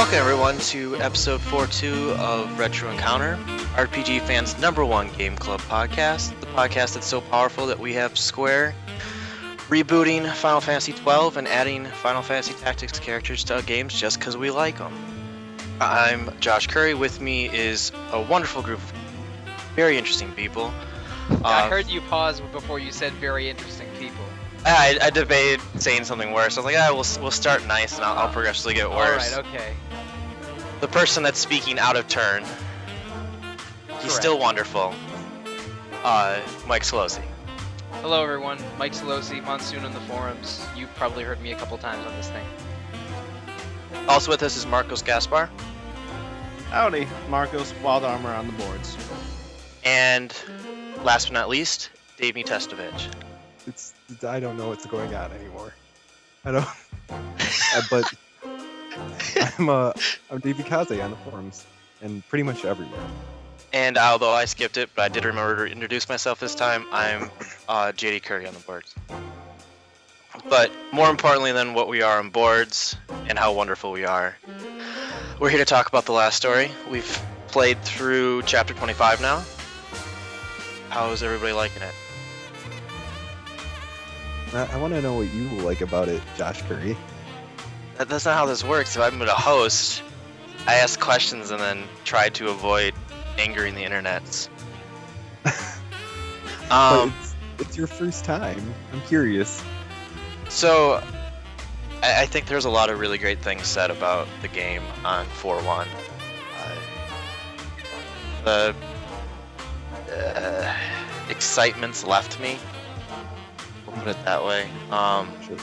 Welcome everyone to episode 42 of Retro Encounter, RPG fans' #1 game club podcast, the podcast that's so powerful that we have Square rebooting Final Fantasy XII and adding Final Fantasy Tactics characters to games just because we like them. I'm Josh Curry. With me is a wonderful group of very interesting people. I heard you pause before you said very interesting people. I debated saying something worse. I was like, we'll start nice and I'll progressively get worse. Alright, okay. The person that's speaking out of turn, he's still wonderful. Mike Sollosi. Hello everyone, Mike Sollosi, Monsoon on the forums. You've probably heard me a couple times on this thing. Also with us is Marcos Gaspar. Howdy, Marcos, Wild Armor on the boards. And last but not least, Davi Tesnovich. I don't know what's going on anymore. I don't. But I'm Davi Kaze on the forums and pretty much everywhere. And although I skipped it, but I did remember to introduce myself this time, I'm JD Curry on the boards. But more importantly than what we are on boards and how wonderful we are, we're here to talk about the last story. We've played through chapter 25 now. How is everybody liking it? I want to know what you like about it, Josh Curry. That's not how this works. If I'm a host, I ask questions and then try to avoid angering the internets. But it's your first time. I'm curious. So, I think there's a lot of really great things said about the game on 4.1. The excitement's left me. We'll put it that way. Sure.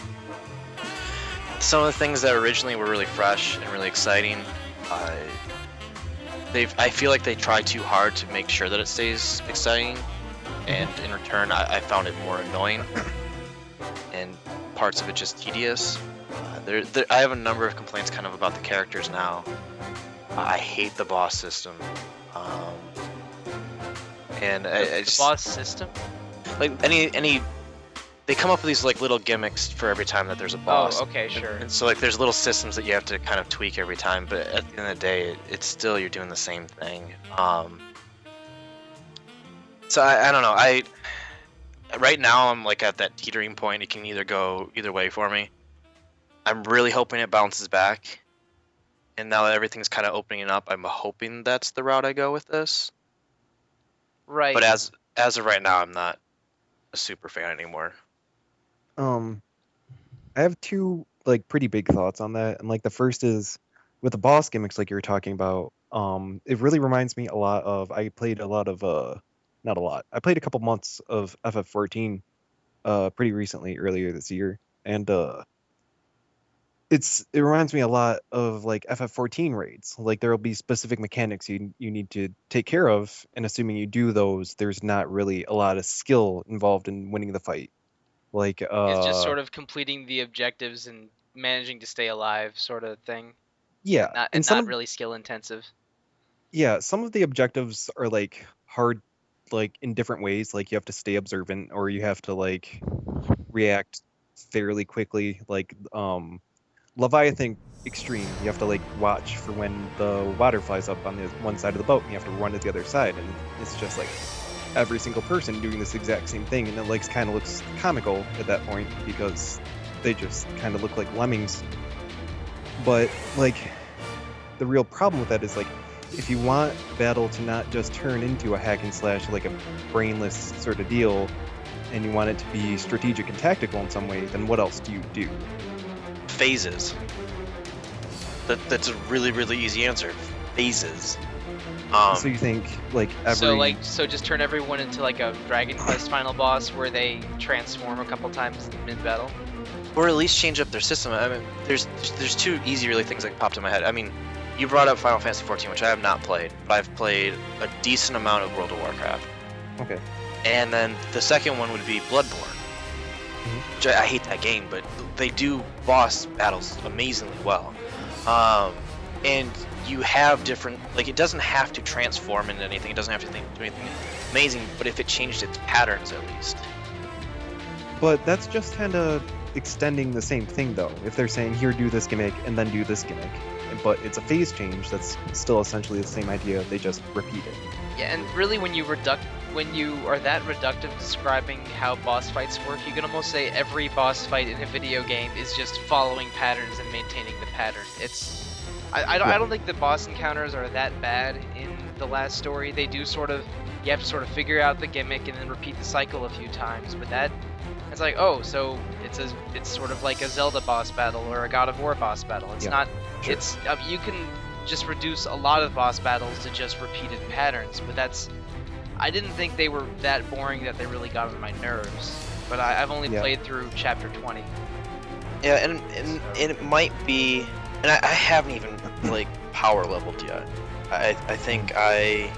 Some of the things that originally were really fresh and really exciting, I feel like they try too hard to make sure that it stays exciting, and in return, I found it more annoying, and parts of it just tedious. I have a number of complaints kind of about the characters now. I hate the boss system, and I just, the boss system? like any. They come up with these like little gimmicks for every time that there's a boss. Oh, okay, sure. And so like there's little systems that you have to kind of tweak every time, but at the end of the day, it's still you're doing the same thing. So I don't know. Right now I'm like at that teetering point. It can either go either way for me. I'm really hoping it bounces back, and now that everything's kind of opening up, I'm hoping that's the route I go with this. Right. But as of right now, I'm not a super fan anymore. I have two like pretty big thoughts on that, and like the first is with the boss gimmicks, like you were talking about. It really reminds me a lot of I played a lot of not a lot. I played a couple months of FF14 pretty recently, earlier this year, and it reminds me a lot of like FF14 raids. Like there'll be specific mechanics you need to take care of, and assuming you do those, there's not really a lot of skill involved in winning the fight. Like it's just sort of completing the objectives and managing to stay alive, sort of thing. Yeah, Not really skill intensive. Yeah, some of the objectives are like hard, like in different ways. Like you have to stay observant, or you have to like react fairly quickly. Like Leviathan Extreme, you have to like watch for when the water flies up on the one side of the boat, and you have to run to the other side, and it's just like every single person doing this exact same thing, and it like kind of looks comical at that point because they just kind of look like lemmings. But like the real problem with that is like if you want battle to not just turn into a hack and slash, like a brainless sort of deal, and you want it to be strategic and tactical in some way, then what else do you do? Phases. That's a really, really easy answer. Phases. So you think like every... So just turn everyone into like a Dragon Quest final boss where they transform a couple times mid-battle? Or at least change up their system. I mean, there's two easy really things that popped in my head. I mean, you brought up Final Fantasy XIV, which I have not played, but I've played a decent amount of World of Warcraft. Okay. And then the second one would be Bloodborne. Which I hate that game, but they do boss battles amazingly well. And you have different, like it doesn't have to transform into anything, it doesn't have to do anything amazing, but if it changed its patterns at least. But that's just kind of extending the same thing though. If they're saying here do this gimmick and then do this gimmick, but it's a phase change that's still essentially the same idea. They just repeat it. Yeah, and really when you are that reductive describing how boss fights work, you can almost say every boss fight in a video game is just following patterns and maintaining the pattern. I don't think the boss encounters are that bad in the last story. They do you have to sort of figure out the gimmick and then repeat the cycle a few times, but it's like, oh, so it's sort of like a Zelda boss battle or a God of War boss battle. It's not. Sure. It's you can just reduce a lot of boss battles to just repeated patterns, but I didn't think they were that boring that they really got on my nerves. But I've only played through chapter 20. Yeah, and it might be, and I haven't even like power leveled yet. I think I.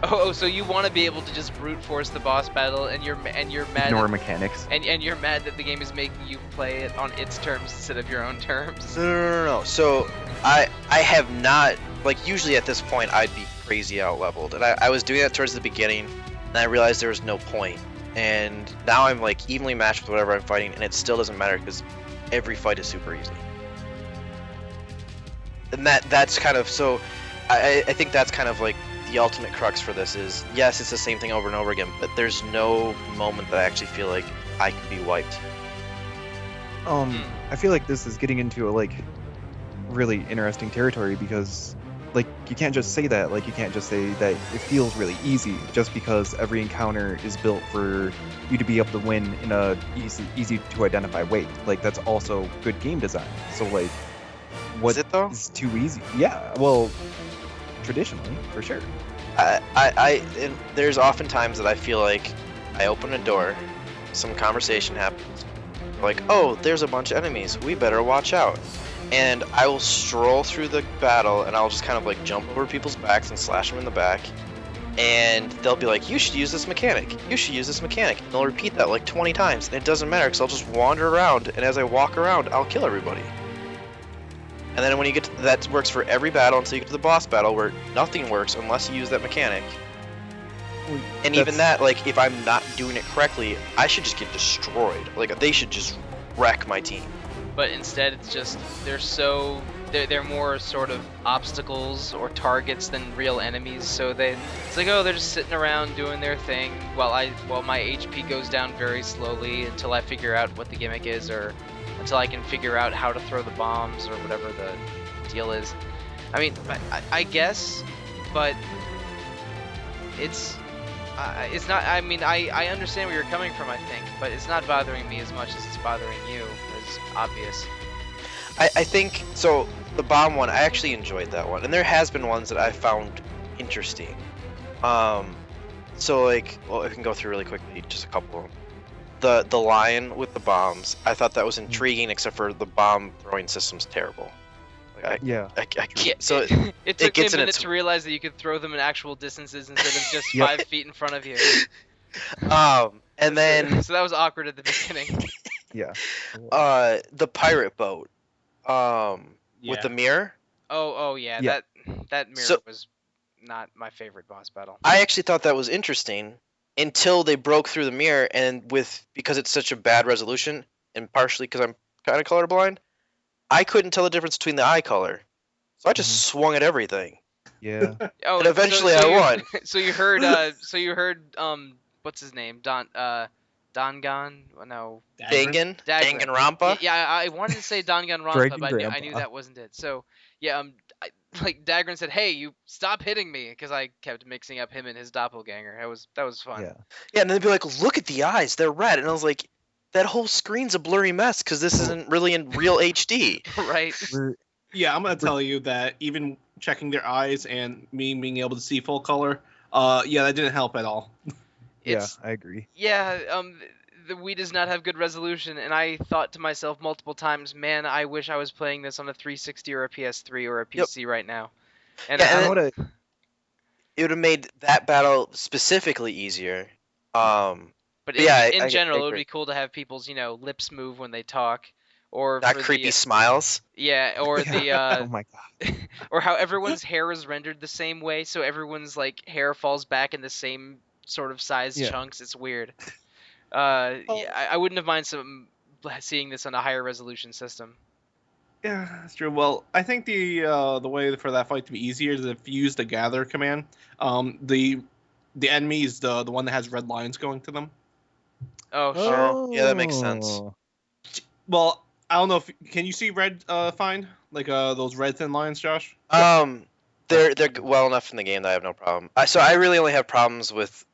Oh, so you want to be able to just brute force the boss battle, and you're mad. Ignore mechanics. And you're mad that the game is making you play it on its terms instead of your own terms. No. So I have not, like, usually at this point I'd be crazy out leveled, and I was doing that towards the beginning, and I realized there was no point. And now I'm like evenly matched with whatever I'm fighting, and it still doesn't matter because every fight is super easy. And that's kind of, so I think that's kind of like the ultimate crux for this is, yes, it's the same thing over and over again, but there's no moment that I actually feel like I could be wiped. I feel like this is getting into a like really interesting territory because like you can't just say that. Like you can't just say that it feels really easy just because every encounter is built for you to be able to win in a easy to identify way. Like that's also good game design. So like what Is it though? is too easy? Yeah, well, traditionally for sure. And there's often times that I feel like I open a door, some conversation happens, like, oh, there's a bunch of enemies, we better watch out. And I will stroll through the battle and I'll just kind of like jump over people's backs and slash them in the back. And they'll be like, you should use this mechanic, you should use this mechanic. And they'll repeat that like 20 times, and it doesn't matter because I'll just wander around, and as I walk around, I'll kill everybody. And then when you get to, that works for every battle until you get to the boss battle where nothing works unless you use that mechanic. And even that, like, if I'm not doing it correctly, I should just get destroyed. Like, they should just wreck my team. But instead, it's just they're more sort of obstacles or targets than real enemies. So it's like, oh, they're just sitting around doing their thing while my HP goes down very slowly until I figure out what the gimmick is, or until I can figure out how to throw the bombs or whatever the deal is. I mean, I guess, but it's not. I mean, I understand where you're coming from, I think, but it's not bothering me as much as it's bothering you. It's obvious. I think, so the bomb one, I actually enjoyed that one. And there has been ones that I found interesting. So like, well, I can go through really quickly, just a couple of them. The lion with the bombs, I thought that was intriguing, except for the bomb throwing system's terrible. Like, I can't, so it took me gets a in minute its- to realize that you could throw them in actual distances instead of just Yep. 5 feet in front of you. And then So that was awkward at the beginning. Yeah. the pirate boat, with the mirror. Oh yeah, Yeah. that mirror So- was not my favorite boss battle. I actually thought that was interesting until they broke through the mirror, and because it's such a bad resolution, and partially because I'm kind of colorblind, I couldn't tell the difference between the eye color, so I just swung at everything. Yeah. Oh, And eventually I won. So you heard what's his name? Dangan? No. Dangan Ranpa. Yeah, I wanted to say Dangan Ranpa, Dragon but I knew Grandpa. that wasn't it. So yeah, Dagran said, "Hey, you stop hitting me," because I kept mixing up him and his doppelganger. That was fun. Yeah. Yeah, and they'd be like, "Look at the eyes, they're red," and I was like, "That whole screen's a blurry mess because this isn't really in real HD." Right. Yeah, I'm gonna tell you that even checking their eyes and me being able to see full color, yeah, that didn't help at all. It's, I agree. Yeah, the Wii does not have good resolution, and I thought to myself multiple times, man, I wish I was playing this on a 360 or a PS3 or a PC right now. And Yeah, and What it would have made that battle specifically easier. But yeah, in I general, it would agree. be cool to have people's, lips move when they talk, or Not for creepy the, smiles. yeah, or the oh my god. or how everyone's hair is rendered the same way, so everyone's like hair falls back in the same sort of size Yeah. chunks. It's weird. Yeah, I wouldn't have mind seeing this on a higher resolution system. Yeah, that's true. Well, I think the way for that fight to be easier is if you use the gather command. The enemy is the one that has red lines going to them. Oh, sure. Oh, yeah, that makes sense. Well, I don't know if can you see red fine like those red thin lines, Josh? They're well enough in the game that I have no problem. So I really only have problems with.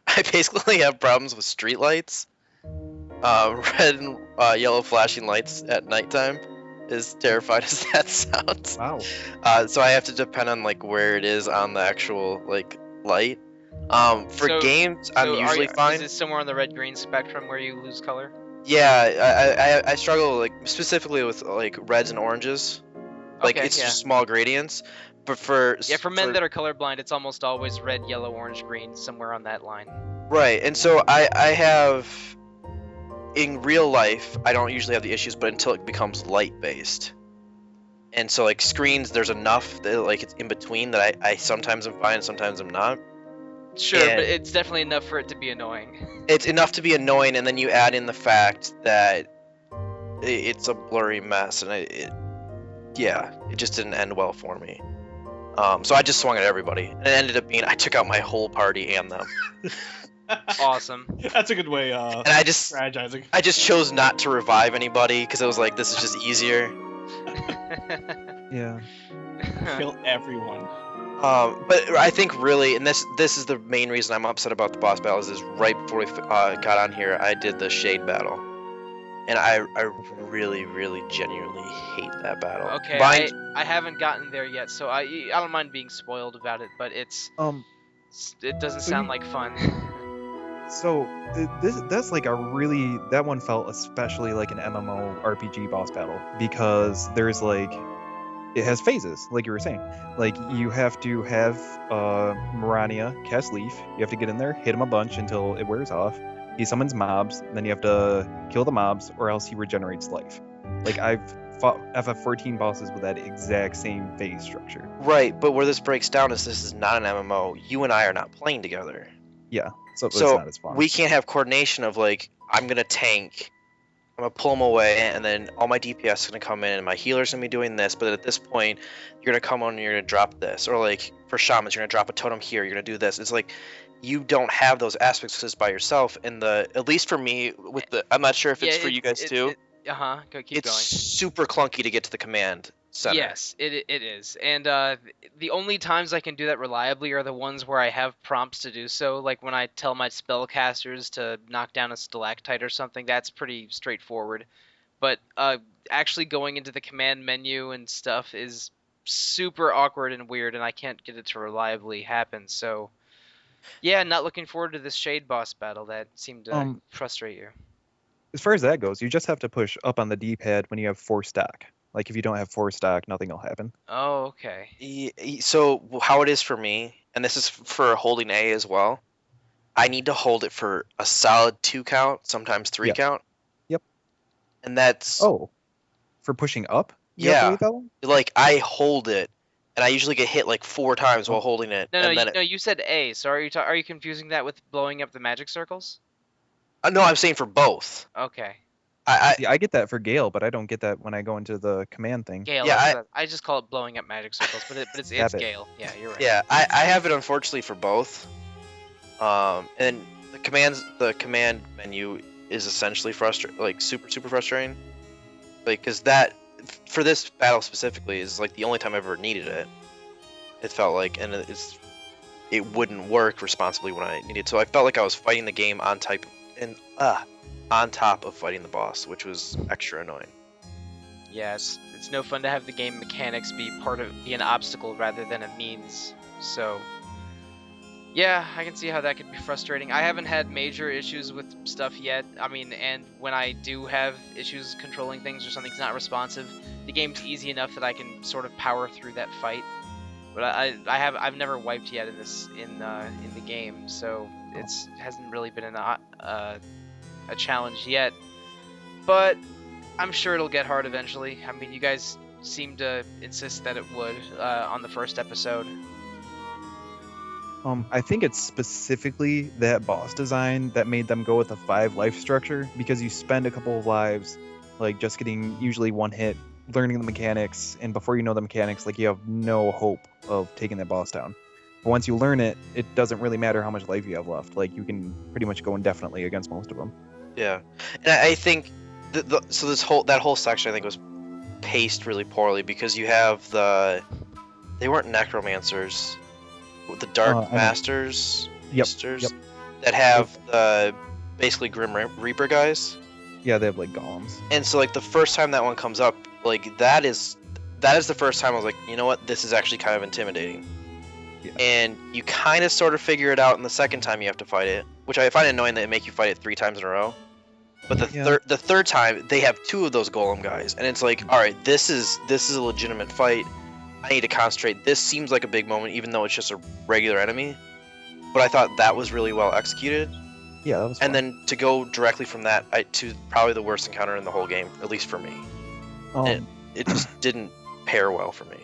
I basically have problems with streetlights. Red and yellow flashing lights at nighttime. As terrified as that sounds. Wow. So I have to depend on like where it is on the actual like light. For games, I'm usually fine. Is it somewhere on the red-green spectrum where you lose color? Yeah, I struggle like specifically with like reds and oranges. Like Okay, it's yeah. just small gradients. But for men that are colorblind, it's almost always red, yellow, orange, green, somewhere on that line. Right, and so I have in real life I don't usually have the issues, but until it becomes light based. And so like screens, there's enough that like it's in between that I sometimes am fine, sometimes I'm not. Sure, but it's definitely enough for it to be annoying. It's enough to be annoying, and then you add in the fact that it's a blurry mess, and it just didn't end well for me. So I just swung at everybody, and it ended up being I took out my whole party and them. Awesome. That's a good way. And I just strategizing. I just chose not to revive anybody because I was like, this is just easier. Yeah. Kill everyone. But I think really, and this is the main reason I'm upset about the boss battles is right before we got on here, I did the shade battle, and I really genuinely hate that battle. Okay, I haven't gotten there yet, so I don't mind being spoiled about it, but it doesn't sound like fun. So that's like that one felt especially like an MMO RPG boss battle because there's like it has phases, like you were saying. Like you have to have Marania cast Leaf. You have to get in there, hit him a bunch until it wears off. He summons mobs, then you have to kill the mobs, or else he regenerates life. Like I've fought FF14 bosses with that exact same phase structure. Right, but where this breaks down is this is not an MMO. You and I are not playing together. Yeah, so it's So not as fun. we can't have coordination of like I'm gonna tank, I'm gonna pull him away, and then all my DPS is gonna come in, and my healer's gonna be doing this. But at this point, you're gonna come on and you're gonna drop this, or like for shamans, you're gonna drop a totem here, you're gonna do this. It's like you don't have those aspects just by yourself. And at least for me, I'm not sure if it's for you guys too. Keep It's going. super clunky to get to the command center. Yes, it is. And the only times I can do that reliably are the ones where I have prompts to do so, like when I tell my spellcasters to knock down a stalactite or something. That's pretty straightforward. But actually going into the command menu and stuff is super awkward and weird, and I can't get it to reliably happen. So, yeah, not looking forward to this Shade boss battle. That seemed to frustrate you. As far as that goes, you just have to push up on the D-pad when you have 4 stack. Like if you don't have 4 stack, nothing will happen. Oh, okay. So how it is for me, and this is for holding A as well, I need to hold it for a solid 2 count, sometimes 3 count. Yep. And that's... Oh, for pushing up? Yeah. Like I hold it, and I usually get hit like 4 times while holding it. No, you said A. So are you confusing that with blowing up the magic circles? No, I'm saying for both. Okay. I get that for Gale, but I don't get that when I go into the command thing. Gale, yeah, I just call it blowing up magic circles, but it's Gale. Yeah, you're right. Yeah, I have it unfortunately for both. And the command menu is essentially super frustrating. Like, cause that for this battle specifically is like the only time I ever needed it. It felt like, and it wouldn't work responsibly when I needed. So I felt like I was fighting the game on top of fighting the boss, which was extra annoying. Yeah, it's no fun to have the game mechanics be an obstacle rather than a means. So, yeah, I can see how that could be frustrating. I haven't had major issues with stuff yet. I mean, and when I do have issues controlling things or something's not responsive, the game's easy enough that I can sort of power through that fight. But I've never wiped yet in the game, so it hasn't really been a challenge yet, but I'm sure it'll get hard eventually. I mean, you guys seem to insist that it would on the first episode. I think it's specifically that boss design that made them go with a 5 life structure, because you spend a couple of lives like just getting usually 1 hit learning the mechanics, and before you know the mechanics, like you have no hope of taking that boss down. But once you learn it, it doesn't really matter how much life you have left. Like you can pretty much go indefinitely against most of them. Yeah, and I think so that whole section I think was paced really poorly because you have they weren't necromancers, the dark masters, Yep, Easters, that have the basically Grim Reaper guys. Yeah, they have like golems. And so like the first time that one comes up, like that is the first time I was like, you know what, this is actually kind of intimidating. Yeah. And you kind of sort of figure it out in the second time you have to fight it, which I find annoying that they make you fight it 3 times in a row. But the third time they have 2 of those golem guys, and it's like, all right, this is a legitimate fight. I need to concentrate. This seems like a big moment, even though it's just a regular enemy. But I thought that was really well executed. Yeah, that was fun. And then to go directly from that to probably the worst encounter in the whole game, at least for me. It just didn't pair well for me.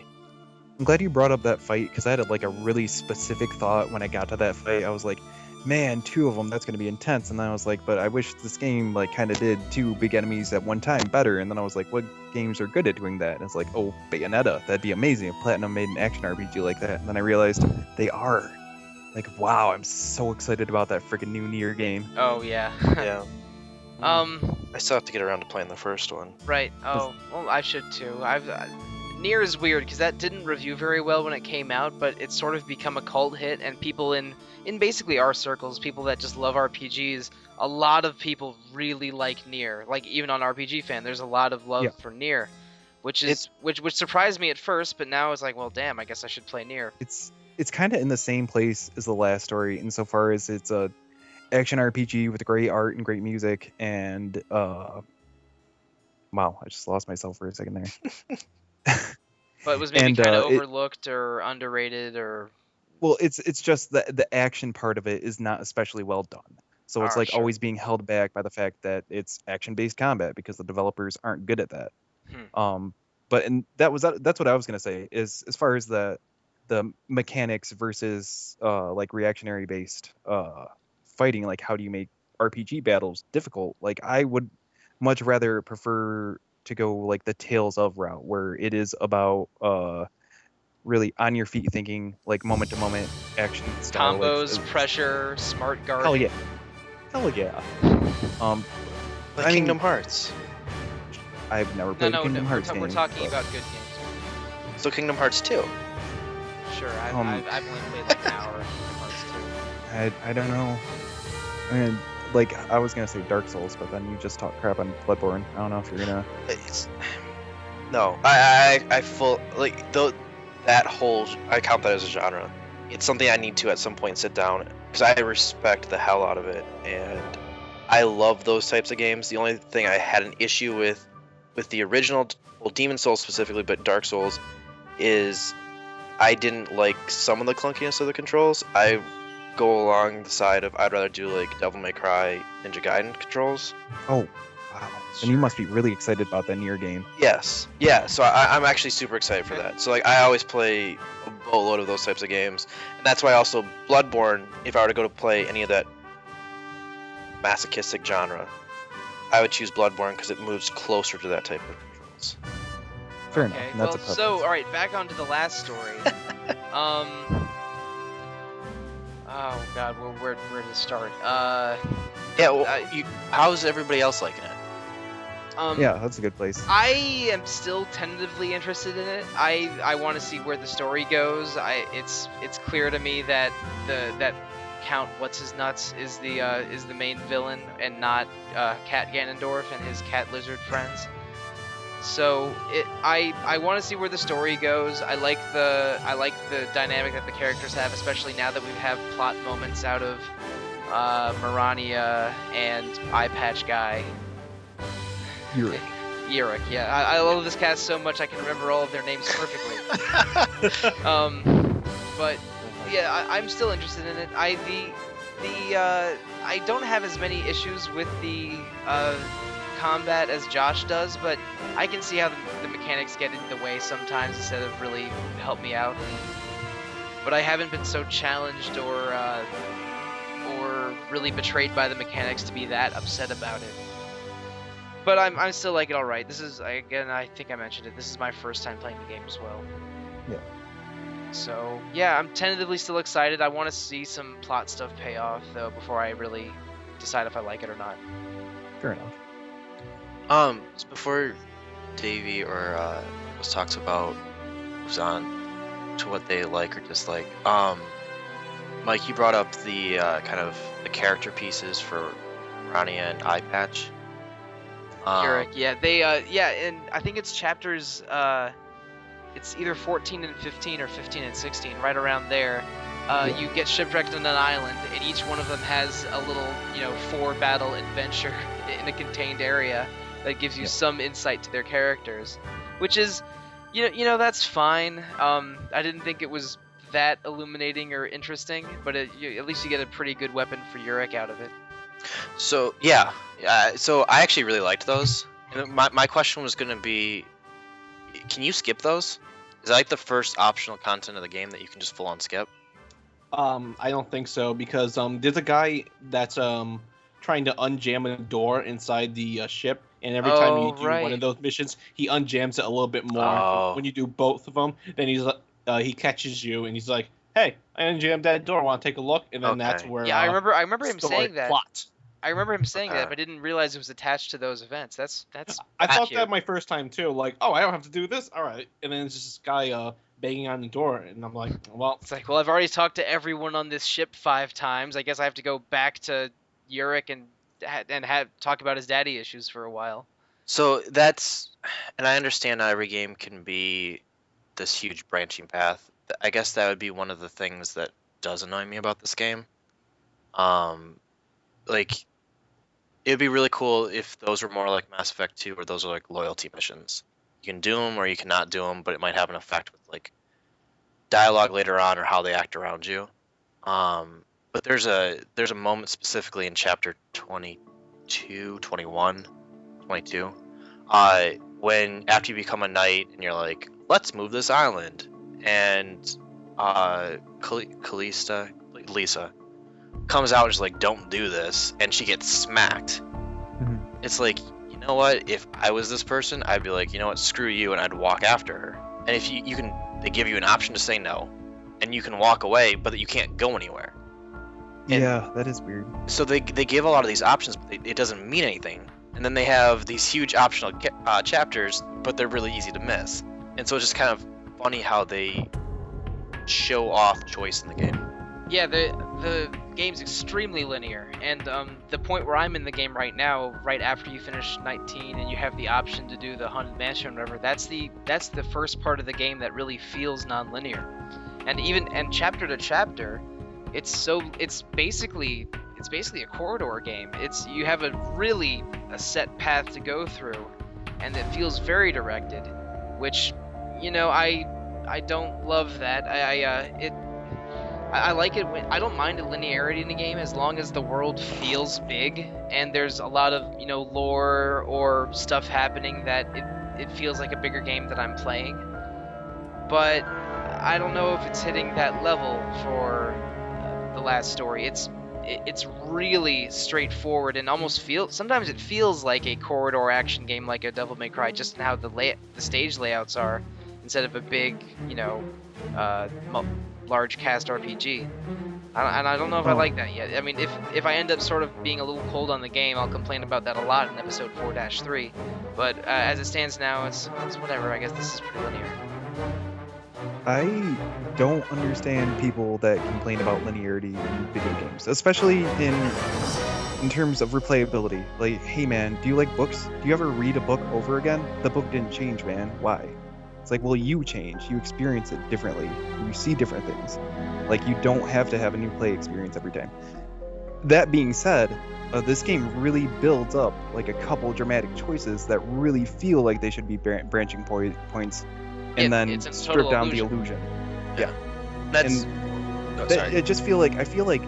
I'm glad you brought up that fight because I had like a really specific thought when I got to that fight. I was like, man, 2 of them, that's going to be intense. And then I was like, but I wish this game like kind of did 2 big enemies at one time better. And then I was like, what games are good at doing that? And it's like, oh, Bayonetta, that'd be amazing if Platinum made an action RPG like that. And then I realized they are. Like, wow, I'm so excited about that freaking new Nier game. Oh yeah. Yeah. I still have to get around to playing the first one. Right. Oh, well, I should too. Nier is weird because that didn't review very well when it came out, but it's sort of become a cult hit, and people in basically our circles, people that just love RPGs, a lot of people really like Nier. Like even on RPG Fan, there's a lot of love for Nier, which surprised me at first, but now it's like, well, damn, I guess I should play Nier. It's kind of in the same place as the last story insofar as it's a action RPG with great art and great music, and wow, I just lost myself for a second there. But it was maybe kind of overlooked or underrated, or well, it's just the action part of it is not especially well done. So it's like always being held back by the fact that it's action-based combat because the developers aren't good at that. That's what I was gonna say is as far as the mechanics versus like reactionary based fighting, like how do you make RPG battles difficult? Like I would much rather prefer to go like the Tales of route where it is about really on your feet thinking, like moment to moment action style combos, pressure, smart guard. Hell yeah. Like Kingdom Hearts. I've never played a Kingdom Hearts game. We're talking about good games. So Kingdom Hearts 2. Sure, I've only played like an hour of Kingdom Hearts 2. I don't know. I mean, like I was gonna say Dark Souls, but then you just talk crap on Bloodborne. I don't know if you're gonna. No, I full like though that whole I count that as a genre. It's something I need to at some point sit down because I respect the hell out of it, and I love those types of games. The only thing I had an issue with the original, well, Demon Souls specifically, but Dark Souls, is I didn't like some of the clunkiness of the controls. I go along the side of I'd rather do like Devil May Cry, Ninja Gaiden controls. Oh, wow. And you must be really excited about that Nier game. Yes. Yeah, so I'm actually super excited for that. So like I always play a boatload of those types of games. And that's why also Bloodborne, if I were to go to play any of that masochistic genre, I would choose Bloodborne because it moves closer to that type of controls. Fair enough. That's a preference. So, alright, back onto the last story. Oh god, well, where to start? Yeah, well, how's everybody else liking it? Yeah, that's a good place. I am still tentatively interested in it. I want to see where the story goes. It's clear to me that that Count What's His Nuts is the main villain and not Cat Ganondorf and his cat lizard friends. So I want to see where the story goes. I like the dynamic that the characters have, especially now that we have plot moments out of Mirania and Eyepatch Guy. Yurik, yeah. I love this cast so much I can remember all of their names perfectly. But yeah, I'm still interested in it. I don't have as many issues with the combat as Josh does, but I can see how the mechanics get in the way sometimes instead of really help me out. But I haven't been so challenged or really betrayed by the mechanics to be that upset about it. But I'm still like it all right. This is, again, I think I mentioned it. This is my first time playing the game as well. Yeah. So yeah, I'm tentatively still excited. I want to see some plot stuff pay off though before I really decide if I like it or not. Fair enough. So before Davey or Rose talks about moves on to what they like or dislike, Mike, you brought up the kind of the character pieces for Rania and Eyepatch. Yurik, yeah, they yeah, and I think it's chapters it's either 14 and 15 or 15 and 16, right around there. You get shipwrecked on an island, and each one of them has a little, 4-battle adventure in a contained area that gives you some insight to their characters, which is, that's fine. I didn't think it was that illuminating or interesting, but at least you get a pretty good weapon for Yurik out of it. So yeah, so I actually really liked those. And my question was going to be, can you skip those? Is that like the first optional content of the game that you can just full on skip? I don't think so, because there's a guy that's trying to unjam a door inside the ship, and every time you do one of those missions, he unjams it a little bit more. Oh. When you do both of them, then he catches you, and he's like, "Hey, I unjammed that door. Want to take a look?" And then that's where I remember him saying that. Plot. I remember him saying that, but I didn't realize it was attached to those events. That's I thought cute. that my first time too. Like, oh, I don't have to do this. All right, and then it's just this guy banging on the door, and I'm like, well, it's like, well, I've already talked to everyone on this ship 5 times. I guess I have to go back to Yurik and talk about his daddy issues for a while. So that's, and I understand not every game can be this huge branching path. I guess that would be one of the things that does annoy me about this game. Like, it'd be really cool if those were more like Mass Effect 2, or those are like loyalty missions. You can do them or you cannot do them, but it might have an effect with like dialogue later on or how they act around you. But there's a moment specifically in chapter 22, 21, 22, when after you become a knight and you're like, let's move this island, and Lisa comes out and is like, don't do this, and she gets smacked. Mhm. It's like, you know what, if I was this person, I'd be like, you know what, screw you, and I'd walk after her. And if you can, they give you an option to say no, and you can walk away, but you can't go anywhere. And yeah, that is weird. so they give a lot of these options, but it doesn't mean anything. And then they have these huge optional chapters, but they're really easy to miss. And so it's just kind of funny how they show off choice in the game. Yeah, the game's extremely linear, and the point where I'm in the game right now, right after you finish 19 and you have the option to do the Haunted Mansion or whatever, that's the first part of the game that really feels non-linear. And chapter to chapter, it's basically a corridor game. You have a set path to go through, and it feels very directed, which, I don't love that. I like it when I don't mind the linearity in the game as long as the world feels big and there's a lot of lore or stuff happening that it feels like a bigger game that I'm playing. But I don't know if it's hitting that level for the last story. It's really straightforward and sometimes it feels like a corridor action game, like a Devil May Cry, just in how the stage layouts are, instead of a big large cast RPG. And I don't know if I like that yet. I mean, if I end up sort of being a little cold on the game, I'll complain about that a lot in episode 4-3. But as it stands now, it's whatever. I guess this is pretty linear. I don't understand people that complain about linearity in video games, especially in terms of replayability. Like, hey man, do you like books? Do you ever read a book over again? The book didn't change, man. Why? It's like, well, you change. You experience it differently. You see different things. Like, you don't have to have a new play experience every time. That being said, this game really builds up like a couple dramatic choices that really feel like they should be branching points, and then strip down the illusion. Yeah. That's. I feel like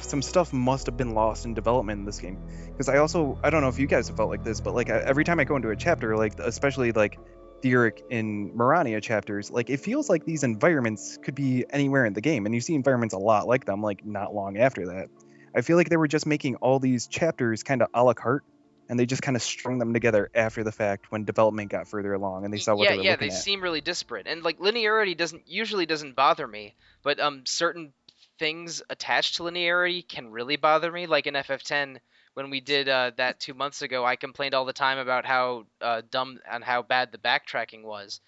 some stuff must have been lost in development in this game, because I don't know if you guys have felt like this, but like every time I go into a chapter, like especially like Theoric in Marania chapters, like it feels like these environments could be anywhere in the game, and you see environments a lot like them like not long after that. I feel like they were just making all these chapters kind of a la carte, and they just kind of strung them together after the fact when development got further along and they saw what they were looking they at. seem really disparate, and like linearity usually doesn't bother me, but certain things attached to linearity can really bother me. Like in FF10, when we did that 2 months ago, I complained all the time about how dumb and how bad the backtracking was,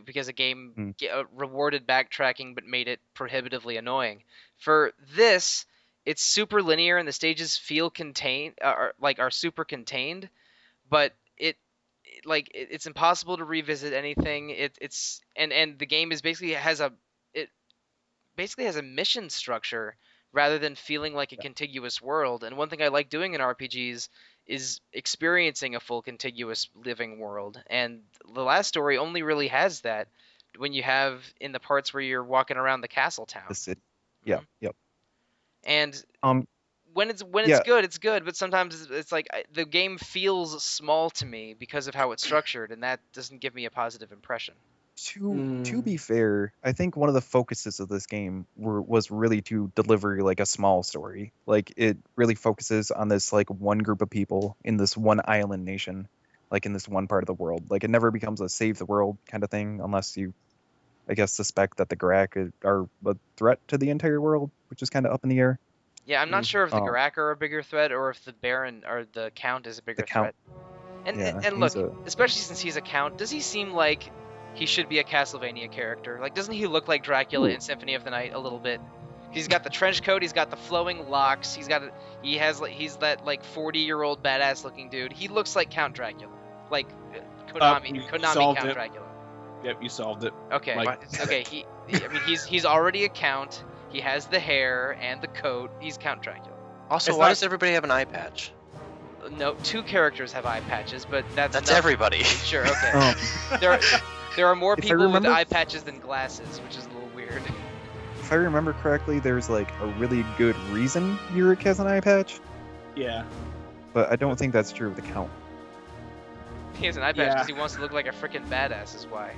because a game rewarded backtracking but made it prohibitively annoying. For this, it's super linear and the stages feel contained, are super contained, but it's impossible to revisit anything. It's and the game is basically has a mission structure rather than feeling like a contiguous world. And one thing I like doing in RPGs is experiencing a full contiguous living world. And the last story only really has that when you have in the parts where you're walking around the castle town. The city. Yeah. Mhm. Yep. And when it's Yeah. good, it's good. But sometimes it's like the game feels small to me because of how it's structured, and that doesn't give me a positive impression. To be fair, I think one of the focuses of this game was really to deliver like a small story. Like it really focuses on this like one group of people in this one island nation, like in this one part of the world. Like it never becomes a save the world kind of thing unless you, I guess, suspect that the Garak are a threat to the entire world, which is kind of up in the air. Yeah, I'm not sure if the Garak are a bigger threat or if the Baron or the Count is a bigger threat. And look, especially since he's a Count, does he seem like he should be a Castlevania character? Like, doesn't he look like Dracula in Symphony of the Night a little bit? He's got the trench coat, he's got the flowing locks, he's that like 40-year-old badass looking dude. He looks like Count Dracula, like Konami Count Dracula. Yep, you solved it. Okay, okay. He's already a Count. He has the hair and the coat. He's Count Dracula. Also, why does everybody have an eye patch? No, 2 characters have eye patches, but that's everybody. Sure, okay. There are more people with eye patches than glasses, which is a little weird. If I remember correctly, there's like a really good reason Yurik has an eye patch. Yeah. But I don't think that's true of the Count. He has an eye patch because he wants to look like a freaking badass, is why.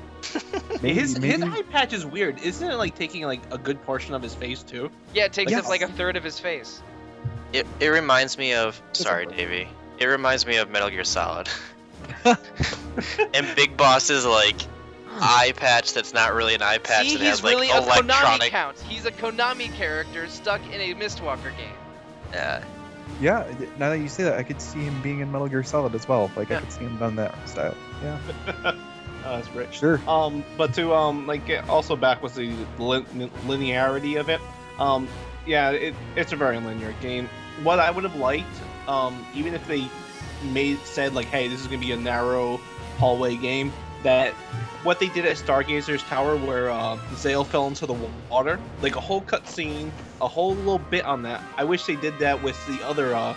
His eye patch is weird. Isn't it like taking like a good portion of his face too? Yeah, it takes up like a third of his face. It reminds me of... Sorry, Davey. It reminds me of Metal Gear Solid. And Big Boss's like eye patch that's not really an eye patch. See, that has he's really like a electronic... Konami Count. He's a Konami character stuck in a Mistwalker game. Yeah. Yeah, now that you say that, I could see him being in Metal Gear Solid as well. Like, I could see him done that style. Yeah. Oh, that's great. Sure. But to like get also back with the linearity of it. Yeah, it's a very linear game. What I would have liked, even if they said like, hey, this is gonna be a narrow hallway game, that what they did at Stargazer's Tower, where Zale fell into the water, like a whole cutscene, a whole little bit on that. I wish they did that with the other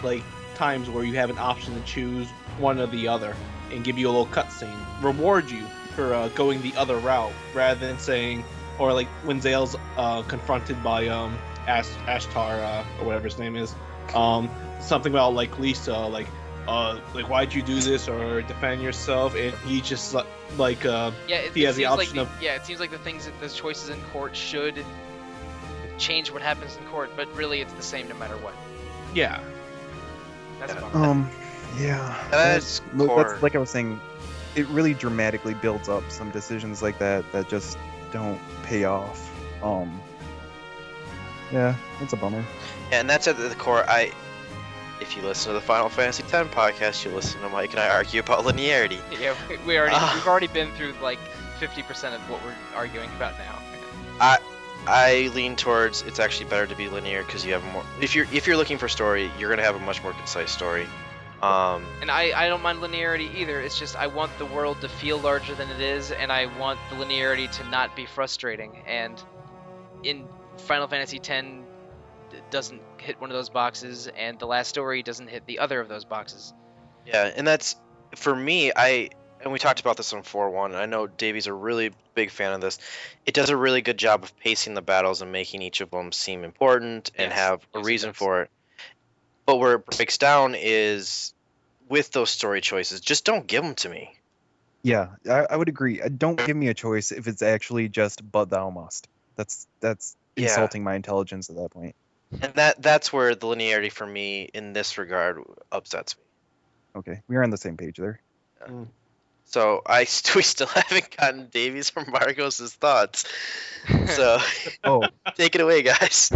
like times where you have an option to choose one or the other, and give you a little cutscene, reward you for going the other route, rather than saying, or like when Zale's confronted by Ashtar or whatever his name is, something about like Lisa, like why'd you do this, or defend yourself, and he just he has the option of it seems like the choices in court should change what happens in court, but really it's the same no matter what. Yeah. That's fun. That's that's like I was saying, it really dramatically builds up some decisions like that just don't pay off. Yeah, it's a bummer. Yeah, and that's at the core. If you listen to the Final Fantasy X podcast, you listen to Mike and I argue about linearity. Yeah, we've already been through like 50% of what we're arguing about now. I lean towards it's actually better to be linear because you have more. If you're looking for story, you're gonna have a much more concise story. And I don't mind linearity either. It's just I want the world to feel larger than it is, and I want the linearity to not be frustrating. And in Final Fantasy X, it doesn't hit one of those boxes, and the last story doesn't hit the other of those boxes. Yeah, and that's for me. And we talked about this on 4.1, and I know Davey's a really big fan of this. It does a really good job of pacing the battles and making each of them seem important and have a reason for it. But where it breaks down is with those story choices. Just don't give them to me. Yeah, I would agree. Don't give me a choice if it's actually just "but thou must." That's insulting my intelligence at that point. And that's where the linearity for me in this regard upsets me. Okay, we are on the same page there. So we still haven't gotten Davies from Marcos' thoughts. So Oh, take it away, guys.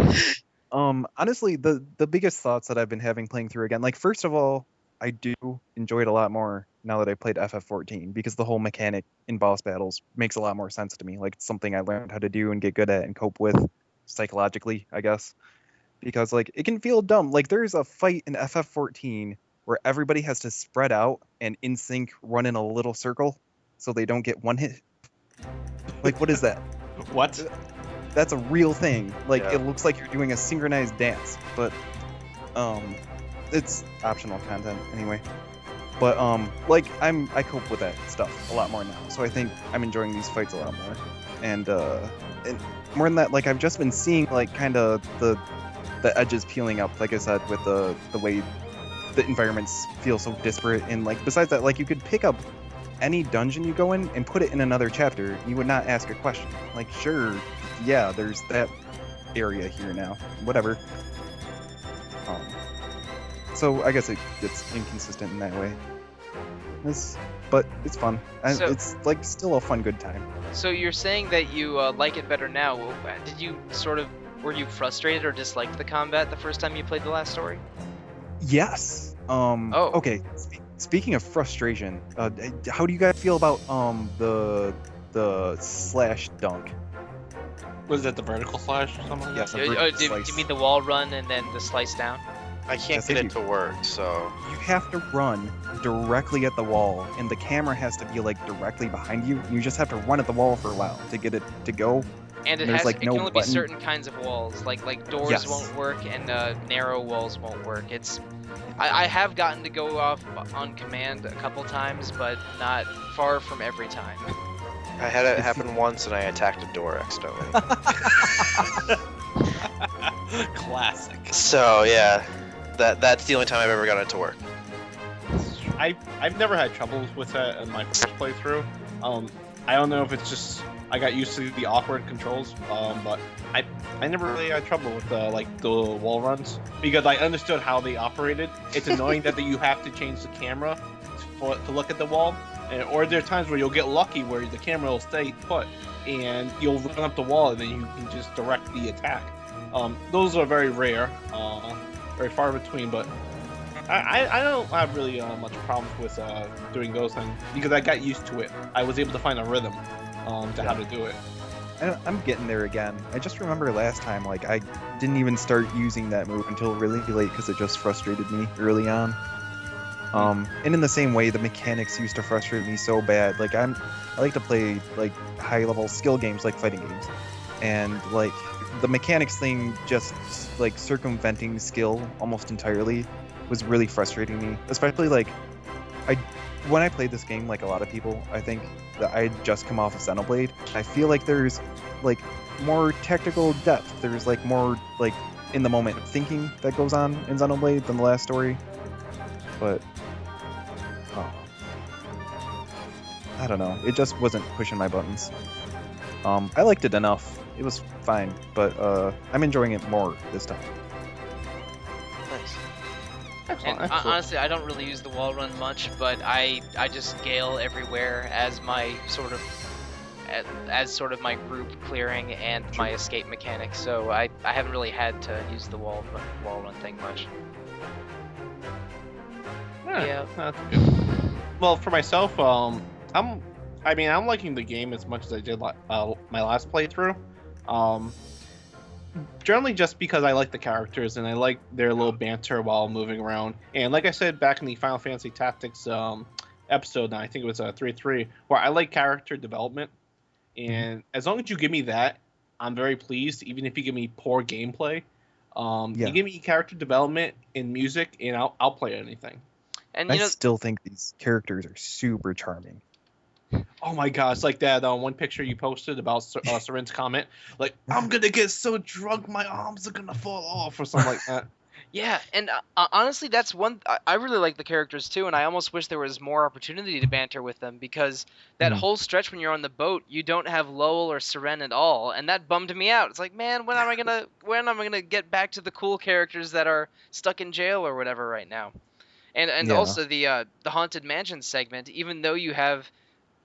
honestly, the biggest thoughts that I've been having playing through again, like first of all, I do enjoy it a lot more now that I played FF14 because the whole mechanic in boss battles makes a lot more sense to me. Like it's something I learned how to do and get good at and cope with psychologically, I guess. Because like it can feel dumb. Like there's a fight in FF14 where everybody has to spread out and in sync run in a little circle so they don't get one hit. Like what is that? What? That's a real thing. Like Yeah. it looks like you're doing a synchronized dance, but it's optional content anyway. But like I cope with that stuff a lot more now. So I think I'm enjoying these fights a lot more. And more than that, like I've just been seeing like kind of the edges peeling up, like I said, with the way the environments feel so disparate. And like besides that, like you could pick up any dungeon you go in and put it in another chapter. You would not ask a question. Like sure, yeah, there's that area here now. Whatever. So I guess it's inconsistent in that way. But it's fun. And So- it's like still a fun, good time. So you're saying that you like it better now. Did you were you frustrated or disliked the combat the first time you played the last story? Yes. Oh. Okay. Speaking of frustration, how do you guys feel about the slash dunk? Was that the vertical slash or something like Yes. that? a Do vertical you slice. mean the wall run and then the slice down? I can't Yes, get I it to work, so You have to run directly at the wall, and the camera has to be like directly behind you. You just have to run at the wall for a while to get it to go. And it There's, has like, it no can only button. be certain kinds of walls, like doors Yes. won't work and narrow walls won't work. I have gotten to go off on command a couple times, but not far from every time. I had it happen once and I attacked a door accidentally. Classic. So yeah, that's the only time I've ever gotten it to work. I've never had troubles with that in my first playthrough. I don't know if it's just I got used to the awkward controls, but I never really had trouble with like the wall runs because I understood how they operated. It's annoying that you have to change the camera to look at the wall, or there are times where you'll get lucky where the camera will stay put and you'll run up the wall and then you can just direct the attack. Those are very rare, very far between, but I don't have really much problems with doing those things because I got used to it. I was able to find a rhythm to how to do it. I'm getting there again. I just remember last time, like I didn't even start using that move until really late because it just frustrated me early on. And in the same way, the mechanics used to frustrate me so bad. Like I like to play like high-level skill games, like fighting games, and like the mechanics thing, just like circumventing skill almost entirely, was really frustrating me. Especially like when I played this game, like a lot of people, I think that I had just come off of Xenoblade. I feel like there's like more technical depth. There's like more like in the moment thinking that goes on in Xenoblade than the last story. But I don't know. It just wasn't pushing my buttons. I liked it enough. It was fine, but I'm enjoying it more this time. Nice. Excellent, And excellent. honestly, I don't really use the wall run much, but I just gale everywhere as my sort of my group clearing and my escape mechanic. So I haven't really had to use the wall run thing much. Yeah. That's good. Well, for myself, I'm liking the game as much as I did my last playthrough. Generally just because I like the characters and I like their little banter while moving around. And like I said back in the Final Fantasy Tactics episode, I think it was 3-3, where I like character development. And as long as you give me that, I'm very pleased. Even if you give me poor gameplay, you give me character development in music, and I'll play anything. And I you know, still think these characters are super charming. Oh my god, it's like that one picture you posted about Soren's comment. Like, I'm gonna get so drunk my arms are gonna fall off or something like that. yeah, and honestly, that's one. I really like the characters too, and I almost wish there was more opportunity to banter with them because that whole stretch when you're on the boat, you don't have Lowell or Seren at all, and that bummed me out. It's like, man, when am I gonna get back to the cool characters that are stuck in jail or whatever right now? And Yeah. also the Haunted Mansion segment, even though you have,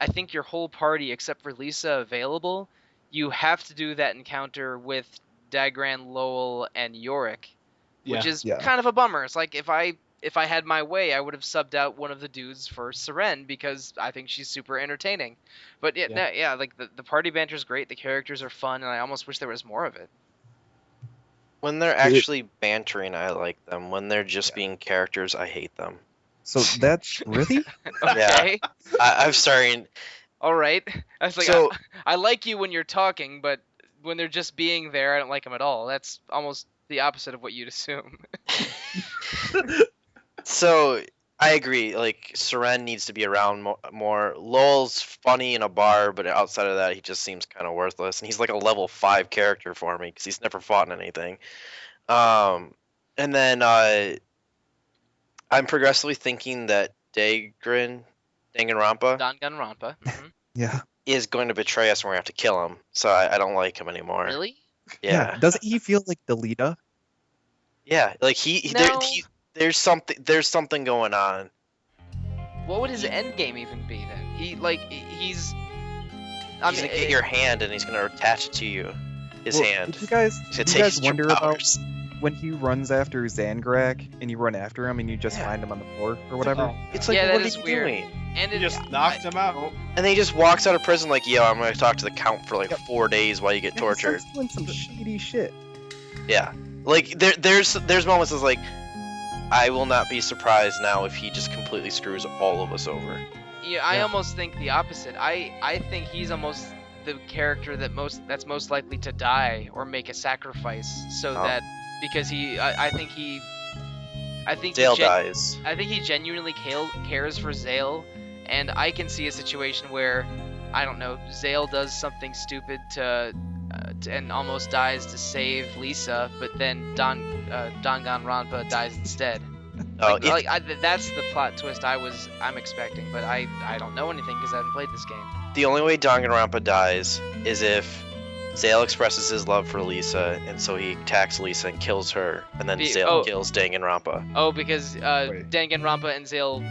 I think, your whole party except for Lisa available, you have to do that encounter with Dagran, Lowell, and Yorick, which Yeah. is Yeah. kind of a bummer. It's like if I had my way, I would have subbed out one of the dudes for Seren because I think she's super entertaining. But yeah, Yeah. yeah, like the party banter is great, the characters are fun, and I almost wish there was more of it. When they're actually bantering, I like them. When they're just Yeah. being characters, I hate them. So that's really Okay, I'm sorry. all right. I was like, So- I like you when you're talking, but when they're just being there, I don't like them at all. That's almost the opposite of what you'd assume. So I agree. Like Seren needs to be around more. Lowell's funny in a bar, but outside of that, he just seems kind of worthless. And he's like a level 5 character for me because he's never fought in anything. And then I'm progressively thinking that Dangan Ranpa Dangan Ranpa. yeah. is going to betray us, and we're gonna have to kill him. So I don't like him anymore. Really? Yeah. Doesn't he feel like the leader? Yeah. Like he No. there's something going on. What would his end game even be then? He's. He's gonna get your hand and he's gonna attach it to you. His Well, hand. Did you guys, He's gonna do you take guys your wonder about powers. when he runs after Zangrak and you run after him and you just Yeah. find him on the floor or whatever? Oh. It's like, Yeah, that what are is you weird. doing? And He it, just knocked him out. And then he just walks out of prison like, yo, I'm gonna talk to the Count for like Yep. 4 days while you get Yeah, he tortured. starts doing some shady shit. Yeah. Like there's moments that's like, I will not be surprised now if he just completely screws all of us over. Yeah, I Yeah. almost think the opposite. I think he's almost the character that's most likely to die or make a sacrifice, so Oh. that because I think he Dale dies. I think he genuinely cares for Zale, and I can see a situation where, I don't know, Zale does something stupid and almost dies to save Lisa, but then Dangan Ranpa dies instead. Oh, That's the plot twist I'm expecting, but I don't know anything because I haven't played this game. the only way Danganronpa dies is if Zale expresses his love for Lisa, and so he attacks Lisa and kills her, and then Zale kills Danganronpa. Oh, because Wait. Danganronpa and Zale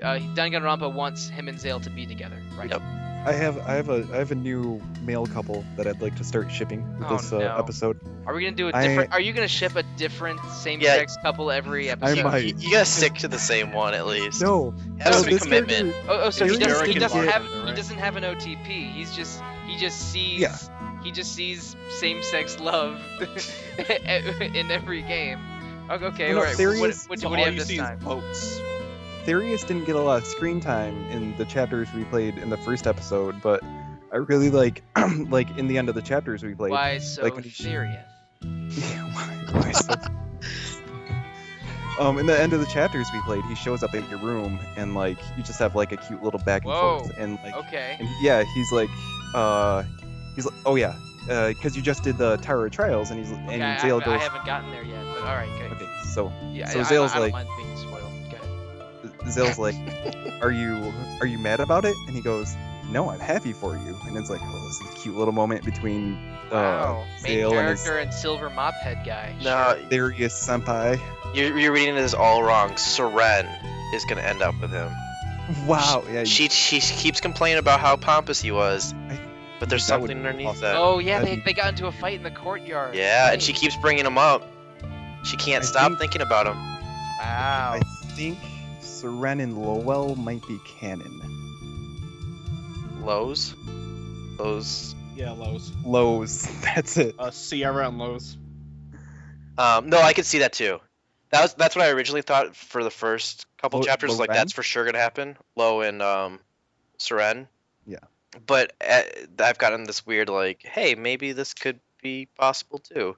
Danganronpa wants him and Zale to be together, right? Yep. I have a new male couple that I'd like to start shipping with Oh, this no. episode. Are we gonna do a I- different? Are you gonna ship a different same-sex couple every episode? might. You gotta stick to the same one at least. No, Have no, some this commitment. character- Oh, so he It's doesn't, Derek and have Bartender, he right? doesn't have an OTP. He just sees Yeah. he just sees same-sex love in every game. Okay, No, all right. Therius- What So do you all have you this see time? is boats. Therius didn't get a lot of screen time in the chapters we played in the first episode, but I really like like in the end of the chapters we played. Why so like when he- serious? Why so- in the end of the chapters we played, he shows up at your room and like you just have like a cute little back and Whoa. forth and like Okay. and yeah, he's like oh yeah, because you just did the Tower of Trials and Okay, and Zale I goes haven't gotten there yet, but all right, good. okay, so Yeah, so I Zale's don't like mind being spoiled. Go ahead. Zale's like, are you mad about it? And he goes, no, I'm happy for you. And it's like, oh, this is a cute little moment between Wow, main Zale and his character and silver mop head guy. No, Therius senpai. you're reading this all wrong. Seren is gonna end up with him. Wow, yeah, She keeps complaining about how pompous he was, I but there's that would something be underneath awesome. that. Oh yeah, That'd they got into a fight in the courtyard. Yeah, and Right. she keeps bringing him up. She can't I stop think- thinking about him. Wow. I think Seren and Lowell might be canon. Lowe's. Yeah, Lowe's. Lowe's, that's it. Sierra and Lowe's. No, I could see that too. That's what I originally thought for the first couple chapters. Like Loren? that's for sure gonna happen. Low and Seren. Yeah. But I've gotten this weird like, hey, maybe this could be possible too.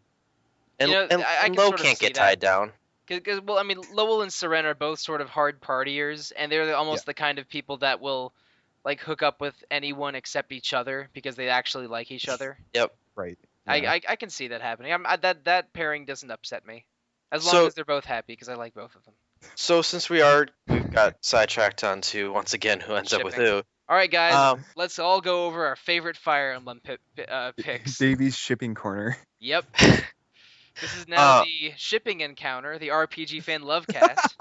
And, You know, and, I and can Low sort of can't see get that. tied down. Because well, I mean, Lowell and Seren are both sort of hard partiers, and they're almost the kind of people that will like hook up with anyone except each other because they actually like each other. Right. I can see that happening. That pairing doesn't upset me, as long So- as they're both happy because I like both of them. So since we've got sidetracked onto once again who ends up with Shipping. who. All right, guys, Um, let's all go over our favorite Fire Emblem picks. Davy's shipping corner. Yep. This is now the shipping encounter, the RPG fan love cast.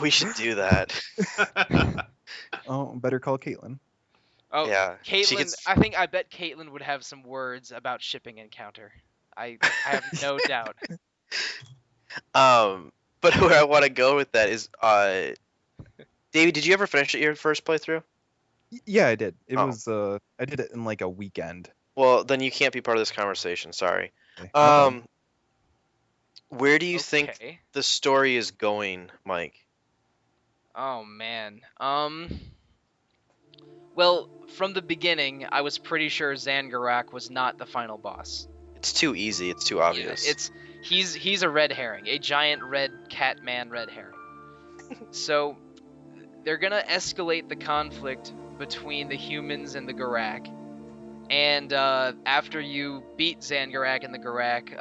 We should do that. Oh, better call Caitlin. Oh, Yeah, she Caitlin. gets- I bet Caitlin would have some words about shipping Encounter. I have no doubt. But where I want to go with that is, Davey, did you ever finish it your first playthrough? Yeah, I did. It Oh. was I did it in like a weekend. Well, then you can't be part of this conversation. Sorry. Okay, no problem. Where do you think Okay. the story is going, Mike? Oh man. Well, from the beginning, I was pretty sure Zangarak was not the final boss. It's too easy. It's too Yeah, obvious. he's a red herring, a giant red cat man red herring. So they're gonna escalate the conflict between the humans and the Garak. And after you beat Zangarak and the Garak,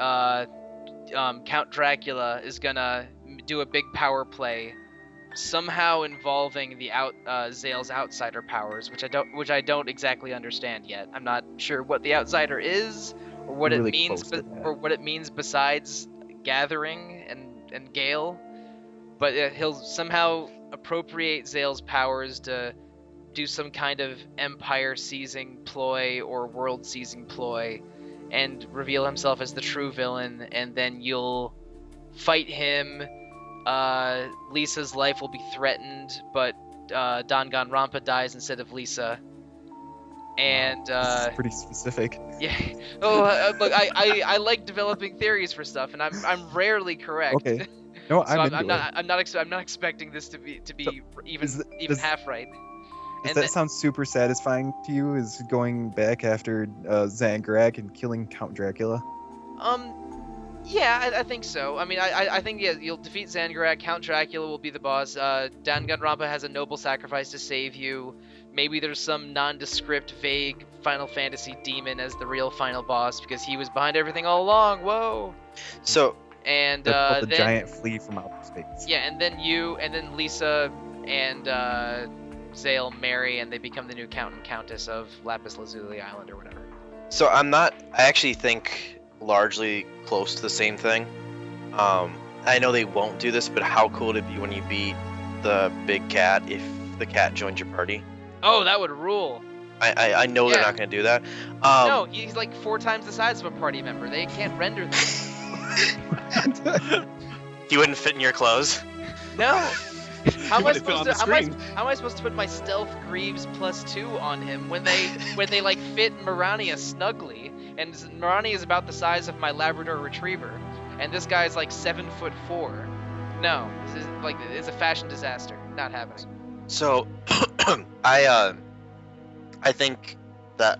Count Dracula is gonna do a big power play, somehow involving the Zale's outsider powers, which I don't exactly understand yet. I'm not sure what the outsider is, or what Really it means, close to that. or what it means besides gathering and Gale. But he'll somehow appropriate Zale's powers to do some kind of empire-seizing ploy or world-seizing ploy, and reveal himself as the true villain, and then you'll fight him. Lisa's life will be threatened, but Dangan Rampa dies instead of Lisa. And This is pretty specific. yeah, look, I like developing theories for stuff, and I'm rarely correct. Okay. No, So I'm into I'm not it. I'm not expecting this to be even is it- even does- half right. Does And that then- sound super satisfying to you? Is going back after Zangarak and killing Count Dracula? Yeah, I think so. I mean, I think yeah, you'll defeat Zangarak. Count Dracula will be the boss. Dangan Rampa has a noble sacrifice to save you. Maybe there's some nondescript, vague Final Fantasy demon as the real final boss because he was behind everything all along. Whoa! So, And That's called the then giant flea from outer space. yeah, and then Lisa and Zale marry, and they become the new Count and Countess of Lapis Lazuli Island or whatever. so I actually think largely close to the same thing. I know they won't do this, but how cool would it be when you beat the big cat if the cat joined your party? Oh, that would rule. I know they're Yeah. not going to do that. No, he's like 4 times the size of a party member. They can't render this. He wouldn't fit in your clothes. No. How am I Wouldn't fit on supposed to? the screen. How am I supposed to put my stealth Greaves +2 on him when they like fit Mirania snugly, and Mirania is about the size of my Labrador Retriever, and this guy's like 7'4". No, this is like it's a fashion disaster. Not happening. So, I think that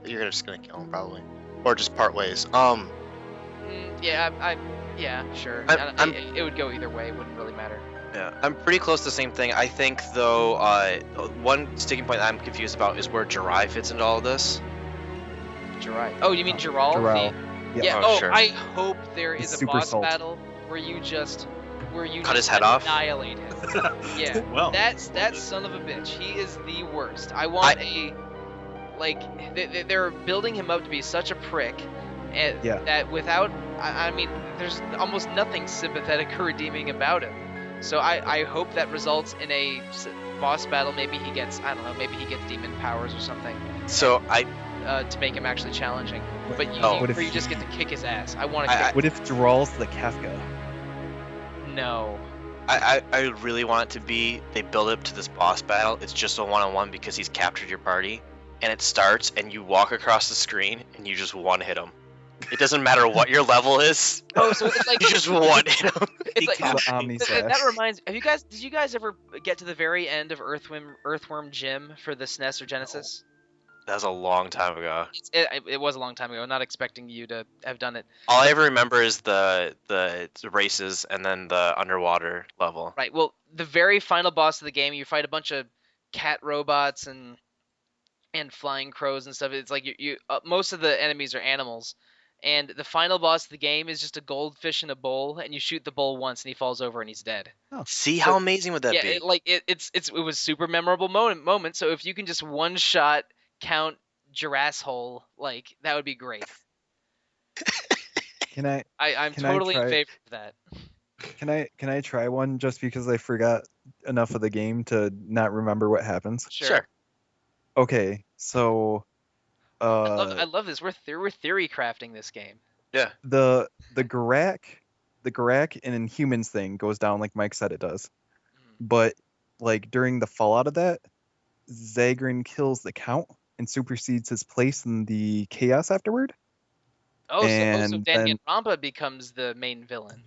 you're just gonna kill him probably, or just part ways. Yeah, sure. I'm- It would go either way. It wouldn't really matter. Yeah, I'm pretty close to the same thing. I think though, one sticking point I'm confused about is where Jirai fits into all of this. Jirai. Oh, you mean Jiral? Jiral. Yeah. Yeah. Oh, Oh, sure. I hope there It's is a super boss salt. battle where you Cut his head off? annihilate him. Yeah. Well, That son of a bitch. He is the worst. I want they're building him up to be such a prick, and Yeah. that without I mean, there's almost nothing sympathetic or redeeming about him. So I hope that results in a boss battle. Maybe he gets maybe he gets demon powers or something So to make him actually challenging. But you, Oh. What if where you just get to kick his ass. I want to kick. What if Jiral's the Kafka? No. I really want it to be they build up to this boss battle. It's just a one-on-one because he's captured your party, and it starts and you walk across the screen and you just one hit him. It doesn't matter what your level is. Oh, so it's like You just one hit him. it's like The Omni that reminds. Did you guys ever get to the very end of Earthworm Jim for the SNES or Genesis? That was a long time ago. It was a long time ago. I'm not expecting you to have done it. All I ever remember is the races and then the underwater level. Right. Well, the very final boss of the game, you fight a bunch of cat robots and flying crows and stuff. It's like you most of the enemies are animals, and the final boss of the game is just a goldfish in a bowl, and you shoot the bowl once, and he falls over and he's dead. See how amazing would that Yeah, be? it was super memorable moment. So if you can just one shot Count Girasshole, like that would be great. Can I? I'm Can I totally in try- favor of that. Can I try one just because I forgot enough of the game to not remember what happens? Sure. Okay, so I love this. We're theory crafting this game. Yeah. the Garak in Humans thing goes down like Mike said it does. But like during the fallout of that, Zagrin kills the Count and supersedes his place in the chaos afterward. Oh, so And Dangan Ranpa becomes the main villain.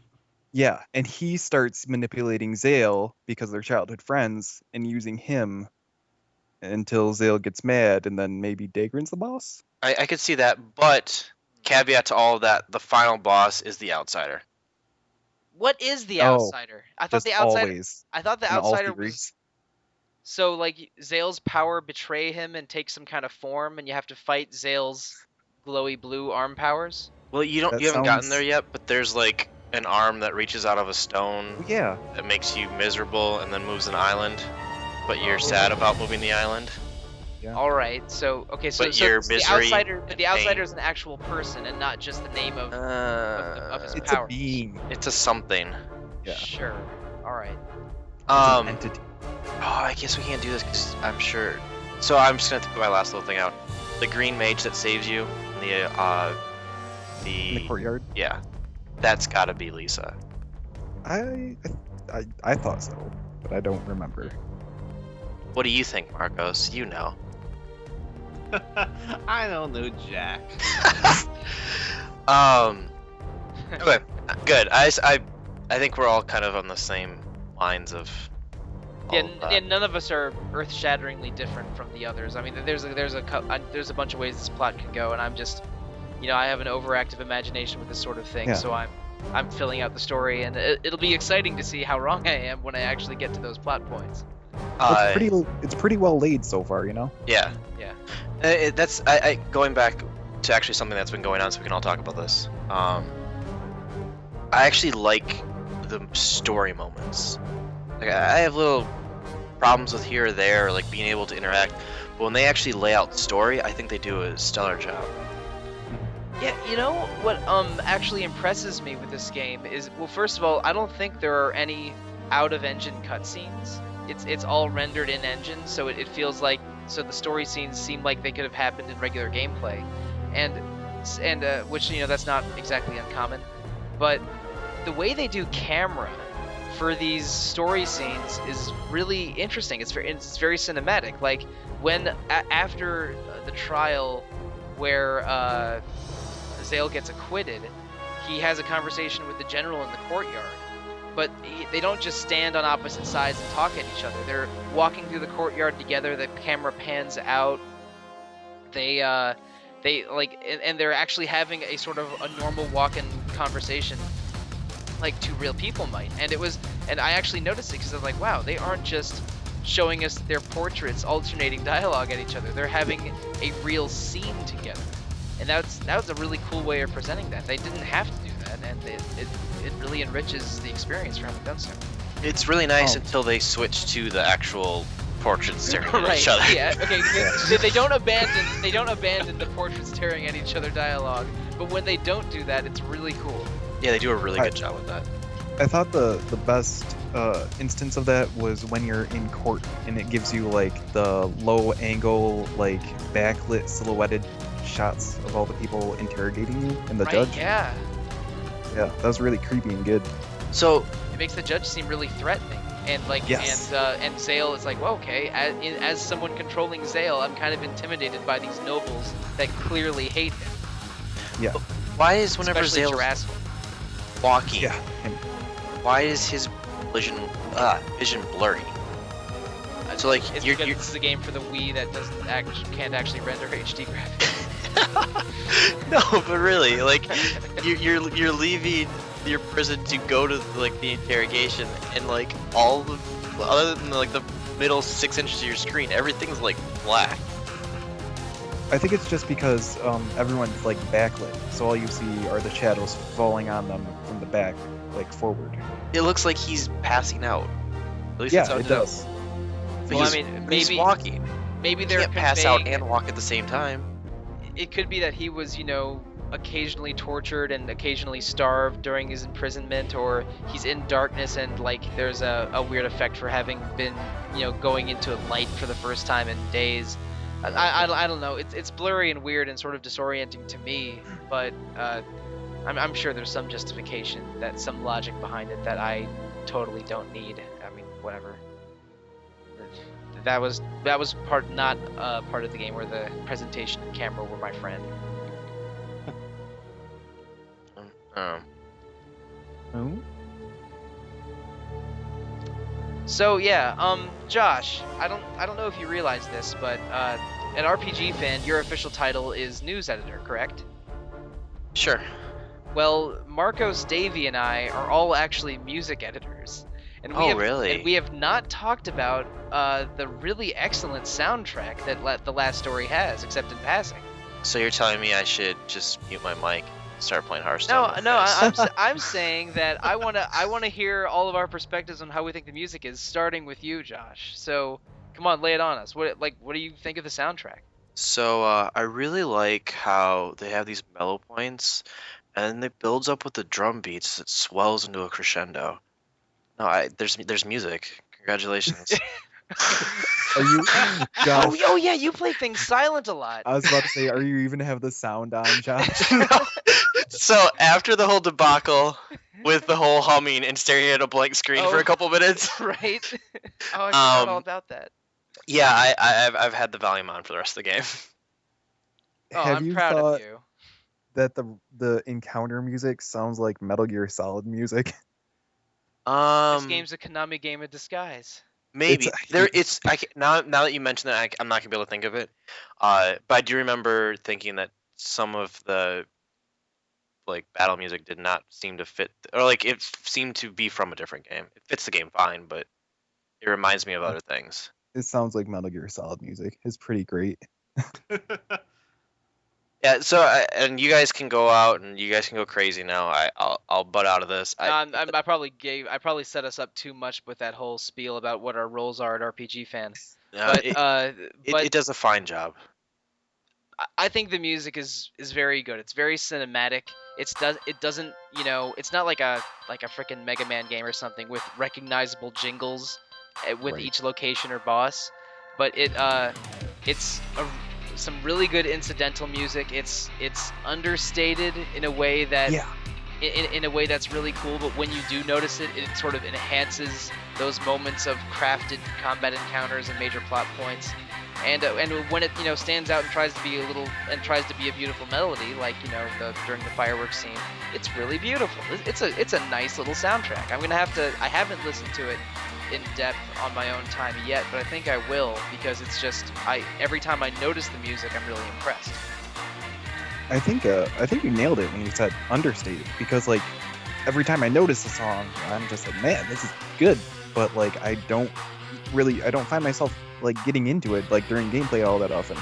Yeah, and he starts manipulating Zale because they're childhood friends and using him until Zale gets mad, and then maybe Dagrin's the boss. I could see that, but caveat to all of that, the final boss is the outsider. What is the Oh, outsider? I thought Just the outsider. always. I thought the in all outsider was. theories. So like Zale's power betray him and take some kind of form, and you have to fight Zale's glowy blue arm powers. Well, you That haven't gotten sounds- there yet, but there's like an arm that reaches out of a stone Yeah, that makes you miserable and then moves an island, but you're sad about moving the island. Yeah. All right. So okay. So, But so your the misery outsider, but and the outsider pain. is an actual person and not just the name of his it's powers. a being. It's a something. Yeah. Sure. All right. It's an Um. entity. Oh, I guess we can't do this because I'm sure. So I'm just gonna have to put my last little thing out. The green mage that saves you, In the courtyard. yeah, that's gotta be Lisa. I thought so, but I don't remember. What do you think, Marcos? You know. I don't know, Jack. Okay, good. I think we're all kind of on the same lines of. Yeah, all of that. and none of us are earth-shatteringly different from the others. I mean, there's a bunch of ways this plot can go, and I'm just, I have an overactive imagination with this sort of thing, Yeah. so I'm filling out the story, and it'll be exciting to see how wrong I am when I actually get to those plot points. It's pretty well laid so far, you know. Yeah. Yeah. That's I going back to actually something that's been going on, so we can all talk about this. I actually like the story moments. Like I have little problems with here or there, like being able to interact, but when they actually lay out the story, I think they do a stellar job. Yeah, you know what actually impresses me with this game is, well, first of all, I don't think there are any out-of-engine cutscenes. It's all rendered in engine, so it feels like, so the story scenes seem like they could have happened in regular gameplay, and which that's not exactly uncommon, but the way they do camera for these story scenes is really interesting. It's very cinematic. Like when after the trial where Zale gets acquitted, he has a conversation with the general in the courtyard. But they don't just stand on opposite sides and talk at each other. They're walking through the courtyard together. The camera pans out. They like, and they're actually having a sort of a normal walk-in conversation, like two real people might. And I actually noticed it because I was like, wow, they aren't just showing us their portraits alternating dialogue at each other. They're having a real scene together. And that was a really cool way of presenting that. They didn't have to do that, and it really enriches the experience for having done so. It's really nice Oh. until they switch to the actual portraits staring at Right. each other. Yeah. Okay. They don't abandon the portraits staring at each other dialogue, but when they don't do that, it's really cool. Yeah, they do a really good job with that. I thought the best instance of that was when you're in court and it gives you like the low angle, like backlit silhouetted shots of all the people interrogating you and the Right. judge. Yeah. Yeah, that was really creepy and good. So It makes the judge seem really threatening, and like, Yes. and Zale is like, well, okay, as someone controlling Zale, I'm kind of intimidated by these nobles that clearly hate him, Yeah, why is whenever especially Zale's Jurassic. walking, yeah. And why is his vision blurry? So like It's you're, because you're this is a game for the Wii that can't actually render HD graphics. no, but really, like you're leaving your prison to go to like the interrogation, and like all the other than like the middle 6 inches of your screen, everything's like black. I think it's just because everyone's like backlit, so all you see are the shadows falling on them from the back, like forward. It looks like he's passing out. At least Yeah, that's how it does. But Well, he's, I mean, but he's maybe walking. maybe He they're can't pass out conveying- and walk at the same time. It could be that he was, occasionally tortured and occasionally starved during his imprisonment, or he's in darkness and like there's a weird effect for having been, going into light for the first time in days. I don't know. It's blurry and weird and sort of disorienting to me, but I'm sure there's some justification, some logic behind it that I totally don't need. I mean, whatever. That was not part of the game where the presentation and camera were my friend. Oh? So yeah, Josh, I don't know if you realize this, but at RPG Fan, your official title is news editor, correct? Sure. Well, Marcos, Davi, and I are all actually music editors. And Really? And we have not talked about the really excellent soundtrack that The Last Story has, except in passing. So you're telling me I should just mute my mic and start playing Hearthstone? No, I'm saying that I wanna hear all of our perspectives on how we think the music is, starting with you, Josh. So come on, lay it on us. What do you think of the soundtrack? So I really like how they have these mellow points, and it builds up with the drum beats. It swells into a crescendo. No, there's music. Congratulations. Are you? Josh, Oh yeah, you play things silent a lot. I was about to say, are you even have the sound on, Josh? No. So after the whole debacle with the whole humming and staring at a blank screen for a couple minutes, Right? Oh, I forgot all about that. yeah, I've had the volume on for the rest of the game. Oh, Have I'm you proud thought of you. that the encounter music sounds like Metal Gear Solid music? This game's a Konami game in disguise. Maybe now that you mention that, I'm not gonna be able to think of it. But I do remember thinking that some of the like battle music did not seem to fit, or like it seemed to be from a different game. It fits the game fine, but it reminds me of other things. It sounds like Metal Gear Solid music. It's pretty great. Yeah. So and you guys can go out and you guys can go crazy now. I'll butt out of this. I probably set us up too much with that whole spiel about what our roles are at RPG Fan. But it does a fine job. I think the music is very good. It's very cinematic. It doesn't it's not like a freaking Mega Man game or something with recognizable jingles with Right. each location or boss, but it's some really good incidental music. It's understated in a way that in a way that's really cool, but when you do notice it, it sort of enhances those moments of crafted combat encounters and major plot points. And when it stands out and tries to be a beautiful melody, like during the fireworks scene, it's really beautiful. It's a nice little soundtrack. I haven't listened to it in depth on my own time yet, but I think I will, because it's just every time I notice the music, I'm really impressed. I think you nailed it when you said understated, because like every time I notice a song, I'm just like, man, this is good, but like I don't find myself like getting into it like during gameplay all that often.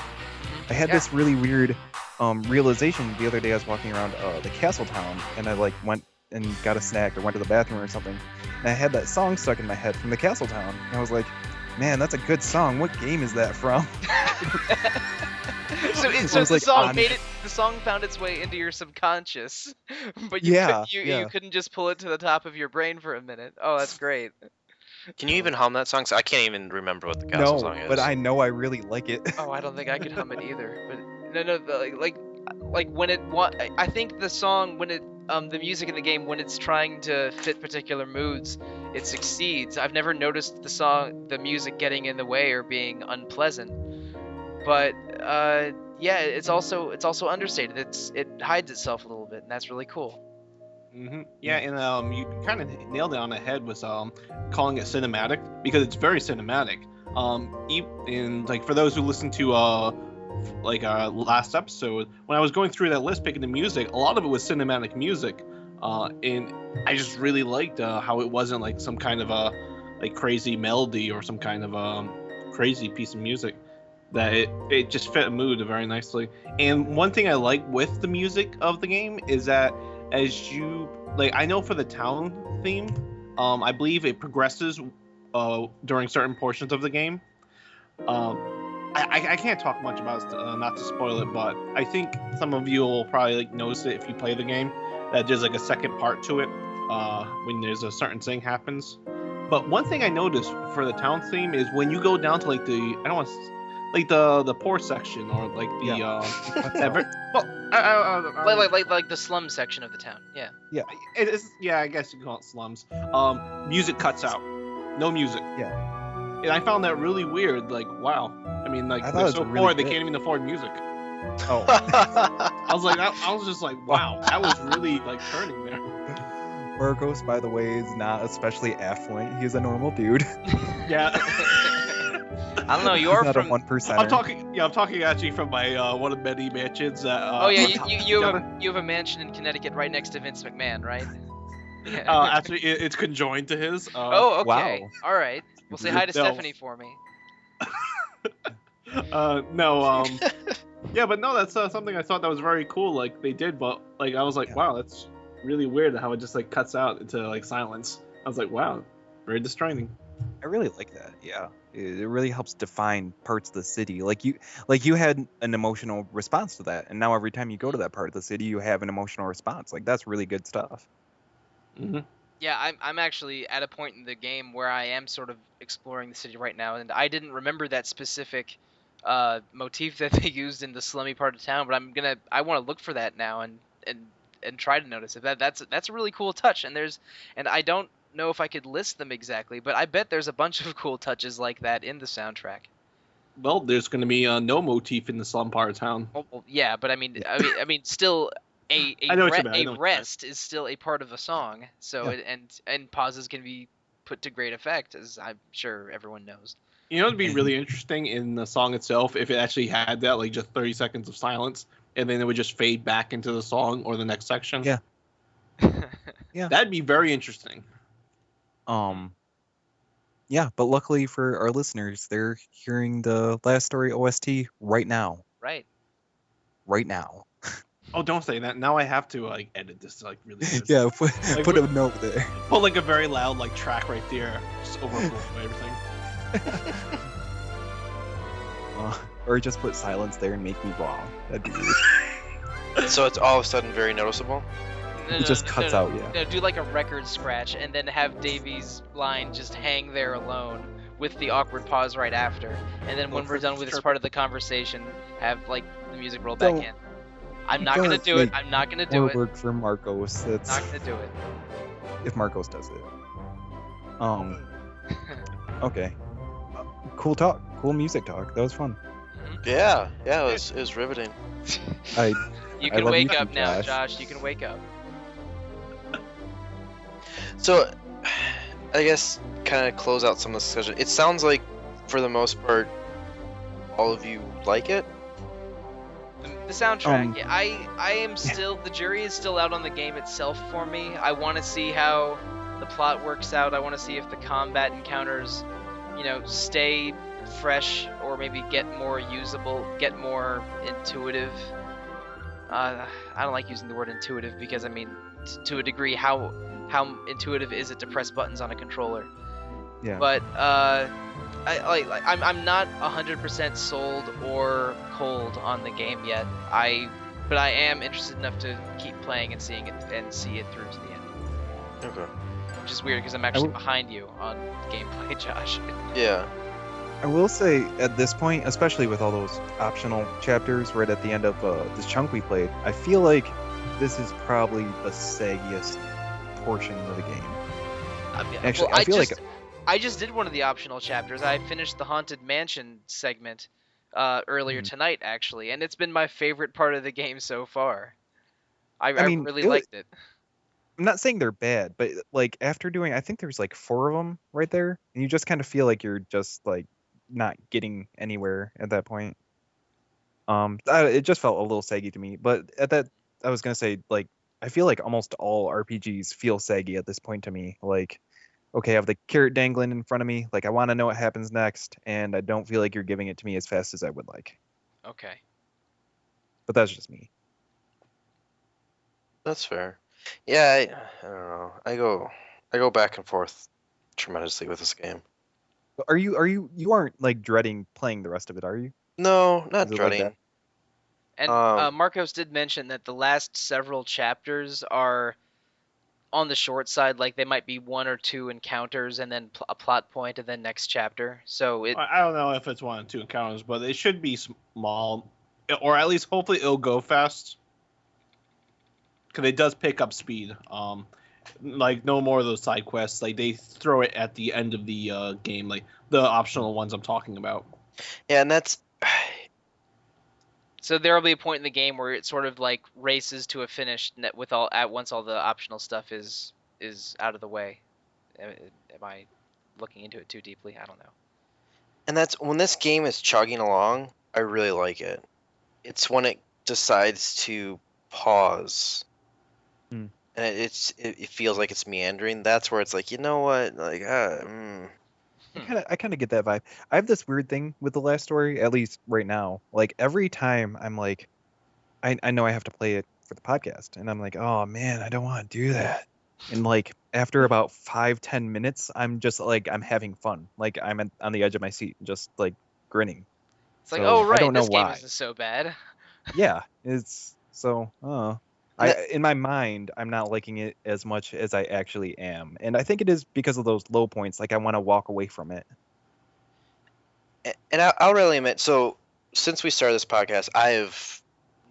I had this really weird realization the other day. I was walking around the castle town, and I like went and got a snack or went to the bathroom or something, and I had that song stuck in my head from the castle town, and I was like, man, that's a good song. What game is that from? So the song found its way into your subconscious, but you couldn't just pull it to the top of your brain for a minute. Oh, that's great. Can you even hum that song? So I can't even remember what the castle song is. But I know I really like it. Oh, I don't think I could hum it either. But like when I think the song, when it the music in the game, when it's trying to fit particular moods, it succeeds. I've never noticed the music getting in the way or being unpleasant. But it's also understated. It hides itself a little bit, and that's really cool. Mm-hmm. Yeah, and you kind of nailed it on the head with calling it cinematic, because it's very cinematic. And like for those who listened to last episode, when I was going through that list picking the music, a lot of it was cinematic music, and I just really liked how it wasn't like some kind of a like crazy melody or some kind of crazy piece of music. That it just fit a mood very nicely. And one thing I like with the music of the game is that as you like, I know for the town theme, I believe it progresses during certain portions of the game. I I can't talk much about it, not to spoil it, but I think some of you will probably like notice it if you play the game that there's like a second part to it when there's a certain thing happens. But one thing I noticed for the town theme is when you go down to like I don't want to, like the poor section or like the like the slum section of the town. Yeah. it is, I guess you can call it slums. Music cuts out, no music. Yeah. And I found that really weird. Like, wow. I mean, like, I thought they're it was so really poor they good. can't even afford music. Oh. I was just like, wow, that was really like turning there. Marcos, by the way, is not especially affluent. He's a normal dude. Yeah. I don't know. He's You're not from. a 1%. I'm talking actually from my one of many mansions. Oh yeah, on top of each you other. have a mansion in Connecticut right next to Vince McMahon, right? Actually, it's conjoined to his. Oh, okay. wow. All right. Well, say hi to No. Stephanie for me. No. Yeah, but no, that's something I thought that was very cool. Like they did, but like I was like, wow, that's really weird how it just like cuts out into like silence. I was like, wow, very distracting. I really like that. Yeah, it really helps define parts of the city. Like you had an emotional response to that, and now every time you go to that part of the city, you have an emotional response. Like that's really good stuff. Mm-hmm. Yeah, I'm actually at a point in the game where I am sort of exploring the city right now, and I didn't remember that specific motif that they used in the slummy part of town, but I want to look for that now and try to notice it. That's a really cool touch, and I don't know if I could list them exactly, but I bet there's a bunch of cool touches like that in the soundtrack. Well, there's going to be no motif in the slum part of town. Well, yeah, but I mean, still. I know what you mean, I know what you meant. Rest is still a part of a song, so Yeah. and pauses can be put to great effect, as I'm sure everyone knows. You know, it'd be really interesting in the song itself if it actually had that, like just 30 seconds of silence, and then it would just fade back into the song or the next section. Yeah. Yeah. That'd be very interesting. Yeah, but luckily for our listeners, they're hearing the Last Story OST right now. Right. Right now. Oh, don't say that. Now I have to like edit this like really good. Yeah, Like, put a note there. Put like a very loud like track right there, just overflow everything. Or just put silence there and make me wrong. That'd be weird. So it's all of a sudden very noticeable. It just cuts out, yeah. No, do like a record scratch and then have Davies' line just hang there alone with the awkward pause right after, and then when we're done with this part of the conversation, have like the music roll back Don't- in. I'm not gonna do it. I'm not gonna do More it. work for Marcos. That's Not gonna do it. if Marcos does it. Okay. Cool talk. Cool music talk. That was fun. Yeah, it was riveting. I You I can love wake you up too, now, Josh. Josh. You can wake up. So, I guess kind of close out some of the discussion. It sounds like, for the most part, all of you like it. The soundtrack. Um, Yeah, I am still. The jury is still out on the game itself for me. I want to see how the plot works out. I want to see if the combat encounters, stay fresh or maybe get more usable, get more intuitive. I don't like using the word intuitive because I mean, to a degree, how intuitive is it to press buttons on a controller? Yeah. But I'm not 100% sold or cold on the game yet. But I am interested enough to keep playing and seeing it and see it through to the end. Okay. Which is weird because I'm actually behind you on gameplay, Josh. Yeah. I will say at this point, especially with all those optional chapters right at the end of this chunk we played, I feel like this is probably the saggiest portion of the game. Actually, I feel like I just did one of the optional chapters. I finished the Haunted Mansion segment earlier tonight, actually, and it's been my favorite part of the game so far. I mean, really liked it. I'm not saying they're bad, but like after doing, I think there's like 4 of them right there, and you just kind of feel like you're just like not getting anywhere at that point. It just felt a little saggy to me, but at that, I was gonna say like I feel like almost all RPGs feel saggy at this point to me. Like, okay, I have the carrot dangling in front of me, like I want to know what happens next, and I don't feel like you're giving it to me as fast as I would like. Okay. But that's just me. That's fair. Yeah, I don't know. I go back and forth tremendously with this game. You aren't like dreading playing the rest of it, are you? No, not Is it like dreading. that? And Marcos did mention that the last several chapters are on the short side, like they might be 1 or 2 encounters and then a plot point and then next chapter. So it I don't know if it's 1 or 2 encounters, but it should be small, or at least hopefully it'll go fast. Because it does pick up speed. Like no more of those side quests. Like they throw it at the end of the game, like the optional ones I'm talking about. Yeah, and that's so there will be a point in the game where it sort of like races to a finish with all at once all the optional stuff is out of the way. Am I looking into it too deeply? I don't know. And that's when this game is chugging along, I really like it. It's when it decides to pause. Hmm. And it feels like it's meandering. That's where it's like, you know what? Like, I kind of get that vibe. I have this weird thing with the last story, at least right now. Like every time I'm like, I know I have to play it for the podcast, and I'm like, oh man, I don't want to do that. And like after about 5-10 minutes, I'm just like I'm having fun. Like I'm on the edge of my seat, just like grinning. It's like, So, oh right, I don't know this game why. isn't so bad. Yeah, it's so. In my mind, I'm not liking it as much as I actually am, and I think it is because of those low points. Like I want to walk away from it. and I'll really admit, so since we started this podcast, I have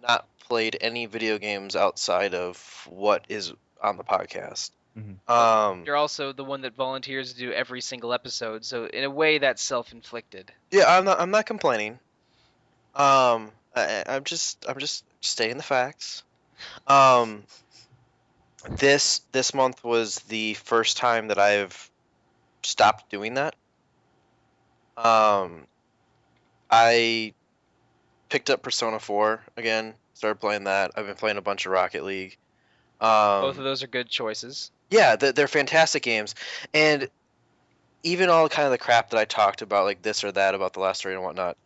not played any video games outside of what is on the podcast. Mhm. You're also the one that volunteers to do every single episode, so in a way that's self-inflicted. Yeah, I'm not complaining. I'm just stating the facts. This month was the first time that I've stopped doing that. I picked up Persona 4 again, started playing that. I've been playing a bunch of Rocket League. Both of those are good choices. Yeah, they're fantastic games. And even all kind of the crap that I talked about, like this or that about the last story and whatnot,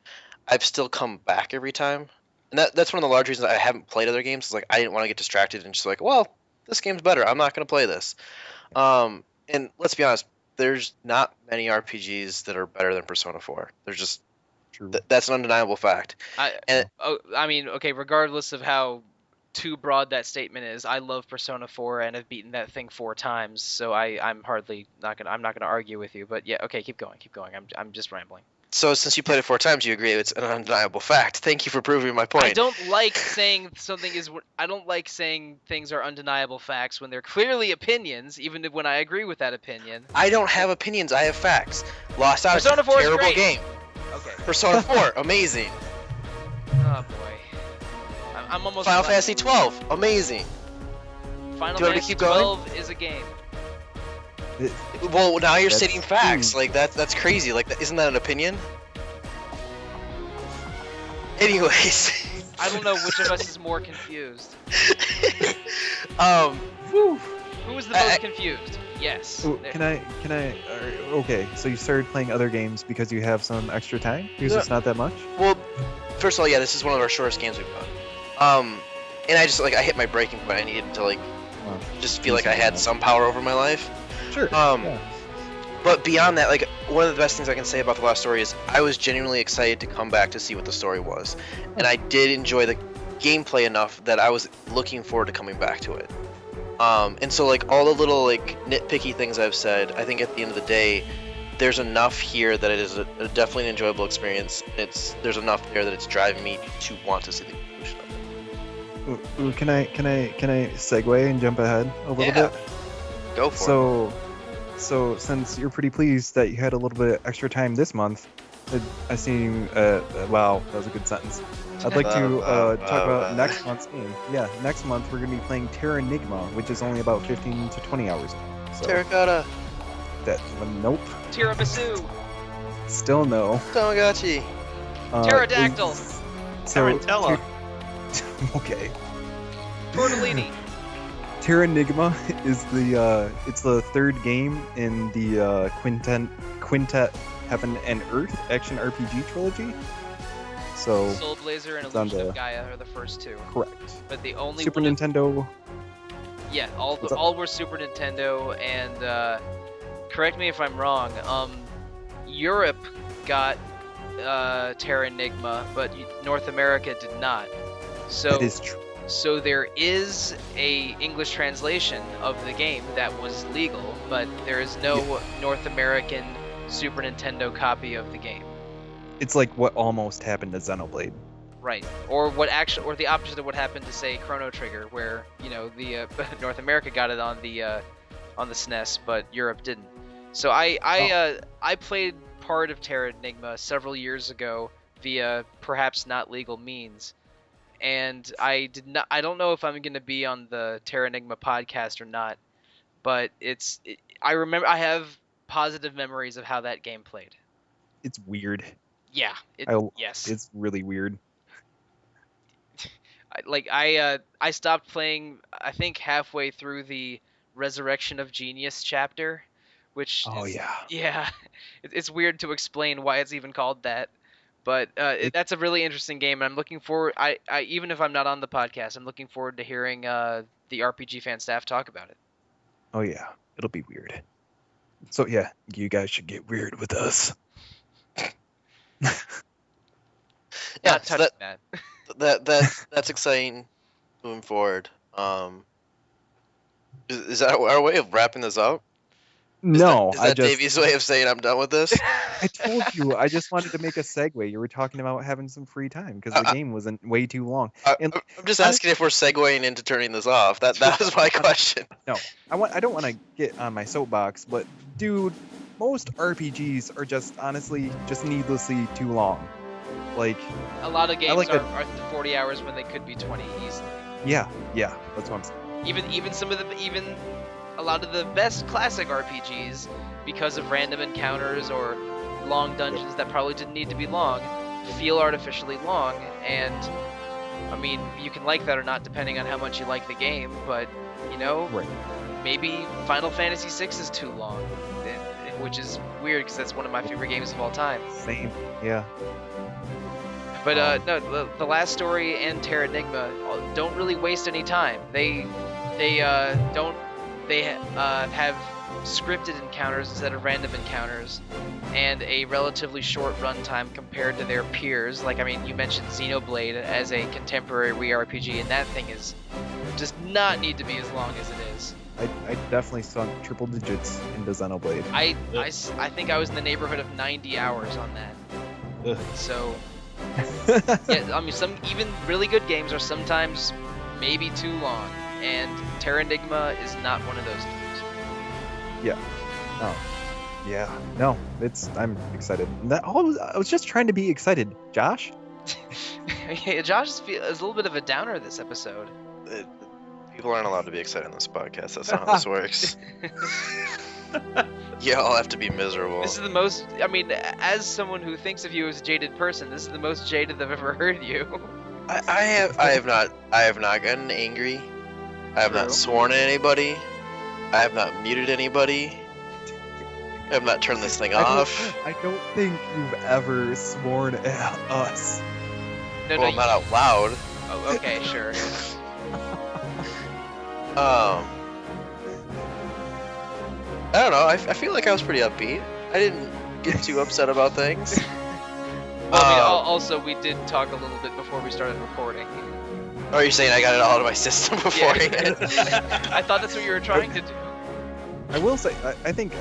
I've still come back every time. And that's one of the large reasons I haven't played other games. Is like I didn't want to get distracted and just like, well, this game's better. I'm not going to play this. And let's be honest, there's not many RPGs that are better than Persona 4. There's just True. that's an undeniable fact. I mean, okay, regardless of how too broad that statement is, I love Persona 4 and have beaten that thing 4 times. So I'm not gonna argue with you. But yeah, okay, keep going. I'm just rambling. So since you played it 4 times, you agree it's an undeniable fact. Thank you for proving my point. I don't like saying I don't like saying things are undeniable facts when they're clearly opinions, even when I agree with that opinion. I don't have opinions. I have facts. Lost Odyssey, Persona 4 is terrible great. game. Okay. Persona 4, amazing. Oh boy. I'm almost. Final glad- Fantasy 12, amazing. Final Do you want me to Fantasy keep going? 12 is a game. Well, now you're That's stating facts. true. Like that's crazy. Like, isn't that an opinion? Anyways. I don't know which of us is more confused. Who is the most confused? Yes. Ooh, can I? Okay, so you started playing other games because you have some extra time? Because it's not that much? Well, first of all, yeah, this is one of our shortest games we've done. And I just I hit my breaking point. I needed to just feel like I had some power over my life. Sure. Yeah. But beyond that, one of the best things I can say about the last story is I was genuinely excited to come back to see what the story was, and I did enjoy the gameplay enough that I was looking forward to coming back to it. And so all the little nitpicky things I've said, I think at the end of the day, there's enough here that it is definitely an enjoyable experience. There's enough there that it's driving me to want to see the conclusion of it. Ooh, can I segue and jump ahead a little bit? Go for it. So since you're pretty pleased that you had a little bit of extra time this month, I seem wow, that was a good sentence. I'd like to talk about next month's game. Yeah, next month we're gonna be playing Terranigma, which is only about 15 to 20 hours. So Terracotta. Nope. Tiramisu. Still no. Tamagotchi. Pterodactyl. Tarantella. Okay. Tortellini. Terranigma is the third game in the Quintet Heaven and Earth action RPG trilogy. So Soul Blazer and it's on Illusion of the- Gaia are the first 2. correct. But the only Super one of- Nintendo. Yeah, What's up? all were Super Nintendo, and correct me if I'm wrong. Europe got Terra Enigma, but North America did not. So That is true. So there is a English translation of the game that was legal, but there is no North American Super Nintendo copy of the game. It's like what almost happened to Xenoblade. Right. Or the opposite of what happened to, say, Chrono Trigger, where the North America got it on the SNES, but Europe didn't. So I played part of Terra Enigma several years ago via perhaps not legal means. And I don't know if I'm going to be on the Terra Enigma podcast or not, but I remember I have positive memories of how that game played. It's weird. Yeah. Yes. It's really weird. I stopped playing, I think, halfway through the Resurrection of Genius chapter, which yeah, it's weird to explain why it's even called that. But that's a really interesting game, and I'm looking forward. I even if I'm not on the podcast, I'm looking forward to hearing the RPG fan staff talk about it. Oh yeah, it'll be weird. So yeah, you guys should get weird with us. Not touching that. That's exciting moving forward. Is that our way of wrapping this up? No, is that Davi's way of saying I'm done with this? I told you, I just wanted to make a segue. You were talking about having some free time because the game wasn't way too long. I'm just asking if we're segueing into turning this off. That was my question. No, I don't want to get on my soapbox, but dude, most RPGs are just honestly just needlessly too long. Like a lot of games are 40 hours when they could be 20 easily. Yeah, that's what I'm saying. Even a lot of the best classic RPGs, because of random encounters or long dungeons that probably didn't need to be long, feel artificially long. And I mean, you can like that or not depending on how much you like the game, but maybe Final Fantasy VI is too long, which is weird because that's one of my favorite games of all time. Same, yeah. But no, the last story and Terra Enigma don't really waste any time. They have scripted encounters instead of random encounters, and a relatively short runtime compared to their peers. Like, I mean, you mentioned Xenoblade as a contemporary RPG, and that thing does not need to be as long as it is. I definitely sunk triple digits into Xenoblade. I think I was in the neighborhood of 90 hours on that. Ugh. So, yeah, I mean, some even really good games are sometimes maybe too long, and Terra Enigma is not one of those games. Yeah. Oh. Yeah. No, I'm excited. I was just trying to be excited, Josh. Yeah, Josh is a little bit of a downer this episode. People aren't allowed to be excited on this podcast. That's not how this works. Yeah, I'll have to be miserable. This is the most, I mean, as someone who thinks of you as a jaded person, this is the most jaded I've ever heard you. I have not gotten angry. I have not sworn at anybody. I have not muted anybody. I have not turned this thing off. I don't think you've ever sworn at us. Well, not out loud. Oh, okay, sure. I don't know. I feel like I was pretty upbeat. I didn't get too upset about things. Well, I mean, also, we did talk a little bit before we started recording. Oh, you're saying I got it all out of my system beforehand? Yeah. I thought that's what you were trying to do. I will say, I think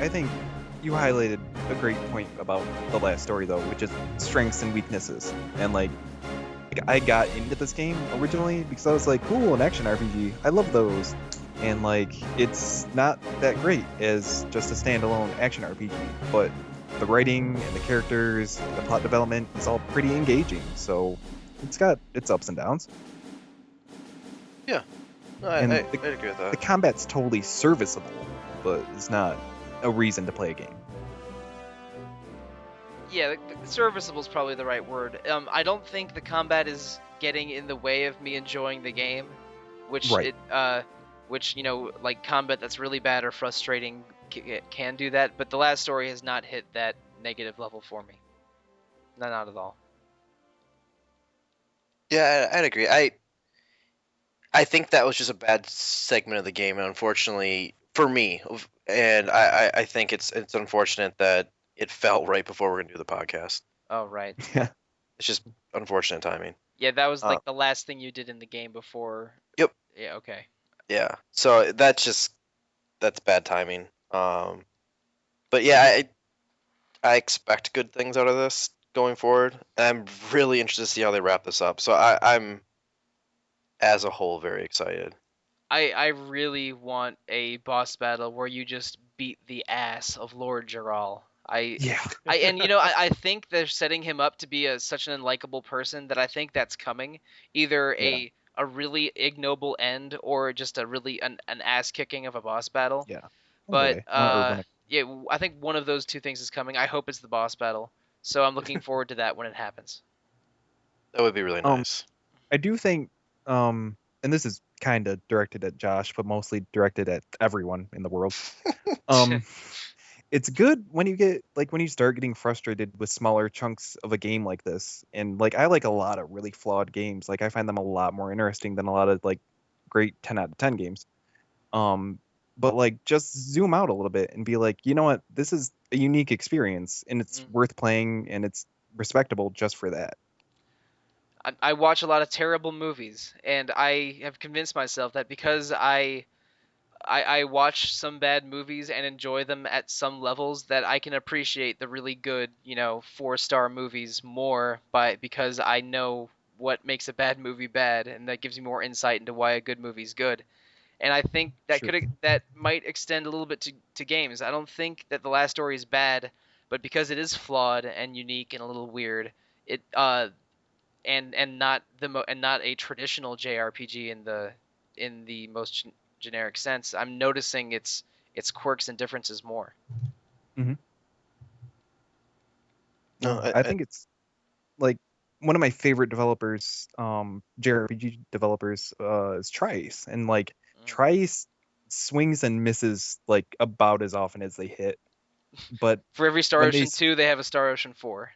you highlighted a great point about the last story, though, which is strengths and weaknesses. And, like I got into this game originally because I was like, cool, an action RPG. I love those. And, like, it's not that great as just a standalone action RPG. But the writing and the characters, the plot development is all pretty engaging. So it's got its ups and downs. Yeah. No, I agree with that. The combat's totally serviceable, but it's not a reason to play a game. Yeah, serviceable is probably the right word. I don't think the combat is getting in the way of me enjoying the game, which like combat that's really bad or frustrating can do that. But the last story has not hit that negative level for me. Not at all. Yeah, I'd agree. I think that was just a bad segment of the game, and unfortunately for me, and I think it's unfortunate that it fell right before we're gonna do the podcast. Oh, right. Yeah. It's just unfortunate timing. Yeah, that was Uh, like the last thing you did in the game before. Yep. Yeah, okay. Yeah. So that's bad timing. But yeah, I expect good things out of this going forward. And I'm really interested to see how they wrap this up. So I'm as a whole very excited. I really want a boss battle where you just beat the ass of Lord Geralt. Yeah. And you know, I think they're setting him up to be such an unlikable person that I think that's coming. Either Yeah. a really ignoble end or just a really an ass kicking of a boss battle. Yeah. One But day. One yeah, I think one of those two things is coming. I hope it's the boss battle. So I'm looking forward to that when it happens. That would be really nice. I do think, and this is kind of directed at Josh, but mostly directed at everyone in the world. It's good when you get when you start getting frustrated with smaller chunks of a game like this, and I like a lot of really flawed games. I find them a lot more interesting than a lot of great 10 out of 10 games. But just zoom out a little bit and be like, you know what, this is a unique experience, and it's worth playing, and it's respectable just for that. I watch a lot of terrible movies, and I have convinced myself that because I watch some bad movies and enjoy them at some levels, that I can appreciate the really good, 4-star movies more because I know what makes a bad movie bad, and that gives me more insight into why a good movie's good. And I think Sure. that might extend a little bit to games. I don't think that The Last Story is bad, but because it is flawed and unique and a little weird, it and not and not a traditional JRPG in the most generic sense, I'm noticing its quirks and differences more. Mm-hmm. No, I think it's one of my favorite developers, JRPG developers, is Trice, and Trice swings and misses about as often as they hit. But For every Star when Ocean 2, they have a Star Ocean 4.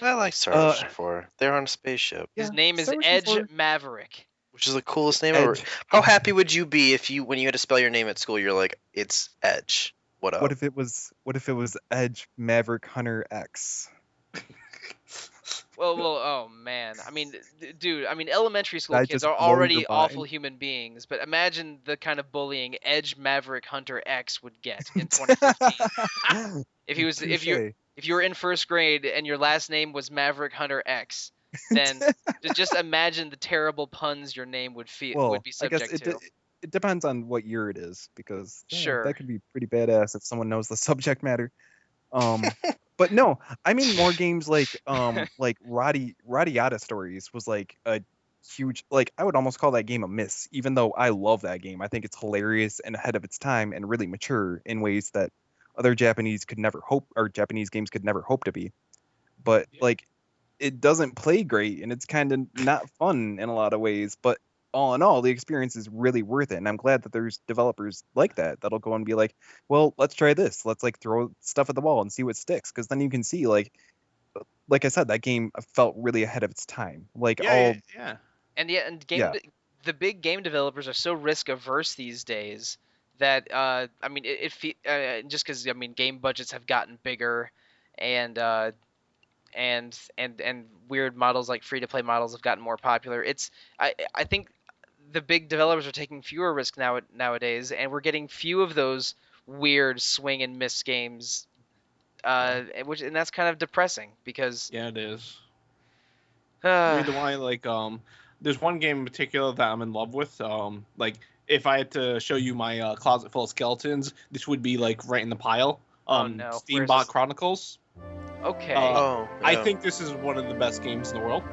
I like Star Ocean 4. They're on a spaceship. His Yeah, name is Star Ocean Edge 4 Maverick. Which is the coolest name ever. Edge. How happy would you be if when you had to spell your name at school, you're like, it's Edge. What up? What if it was Edge Maverick Hunter X? Well, oh man. I mean, dude. I mean, elementary school That kids just are blow your already awful mind. human beings, but imagine the kind of bullying Edge Maverick Hunter X would get in 2015. If you were in first grade and your last name was Maverick Hunter X, then just imagine the terrible puns your name would Well, be I guess subject to. it depends on what year it is, because Sure. that could be pretty badass if someone knows the subject matter. But no, I mean more games like Radiata Stories was a huge, I would almost call that game a miss, even though I love that game. I think it's hilarious and ahead of its time and really mature in ways that other Japanese games could never hope to be. But it doesn't play great, and it's kind of not fun in a lot of ways, but all in all, the experience is really worth it. And I'm glad that there's developers like that'll go and be like, well, let's try this. Let's throw stuff at the wall and see what sticks. Because then you can see, like I said, that game felt really ahead of its time. And Yeah. The big game developers are so risk averse these days that I mean, just because I mean, game budgets have gotten bigger, and and weird models like free to play models have gotten more popular. I think the big developers are taking fewer risks nowadays, and we're getting few of those weird swing and miss games, and that's kind of depressing because it is. Neither why there's one game in particular that I'm in love with. If I had to show you my closet full of skeletons, this would be right in the pile. Oh no, Steambot Chronicles. Okay. Yeah. I think this is one of the best games in the world.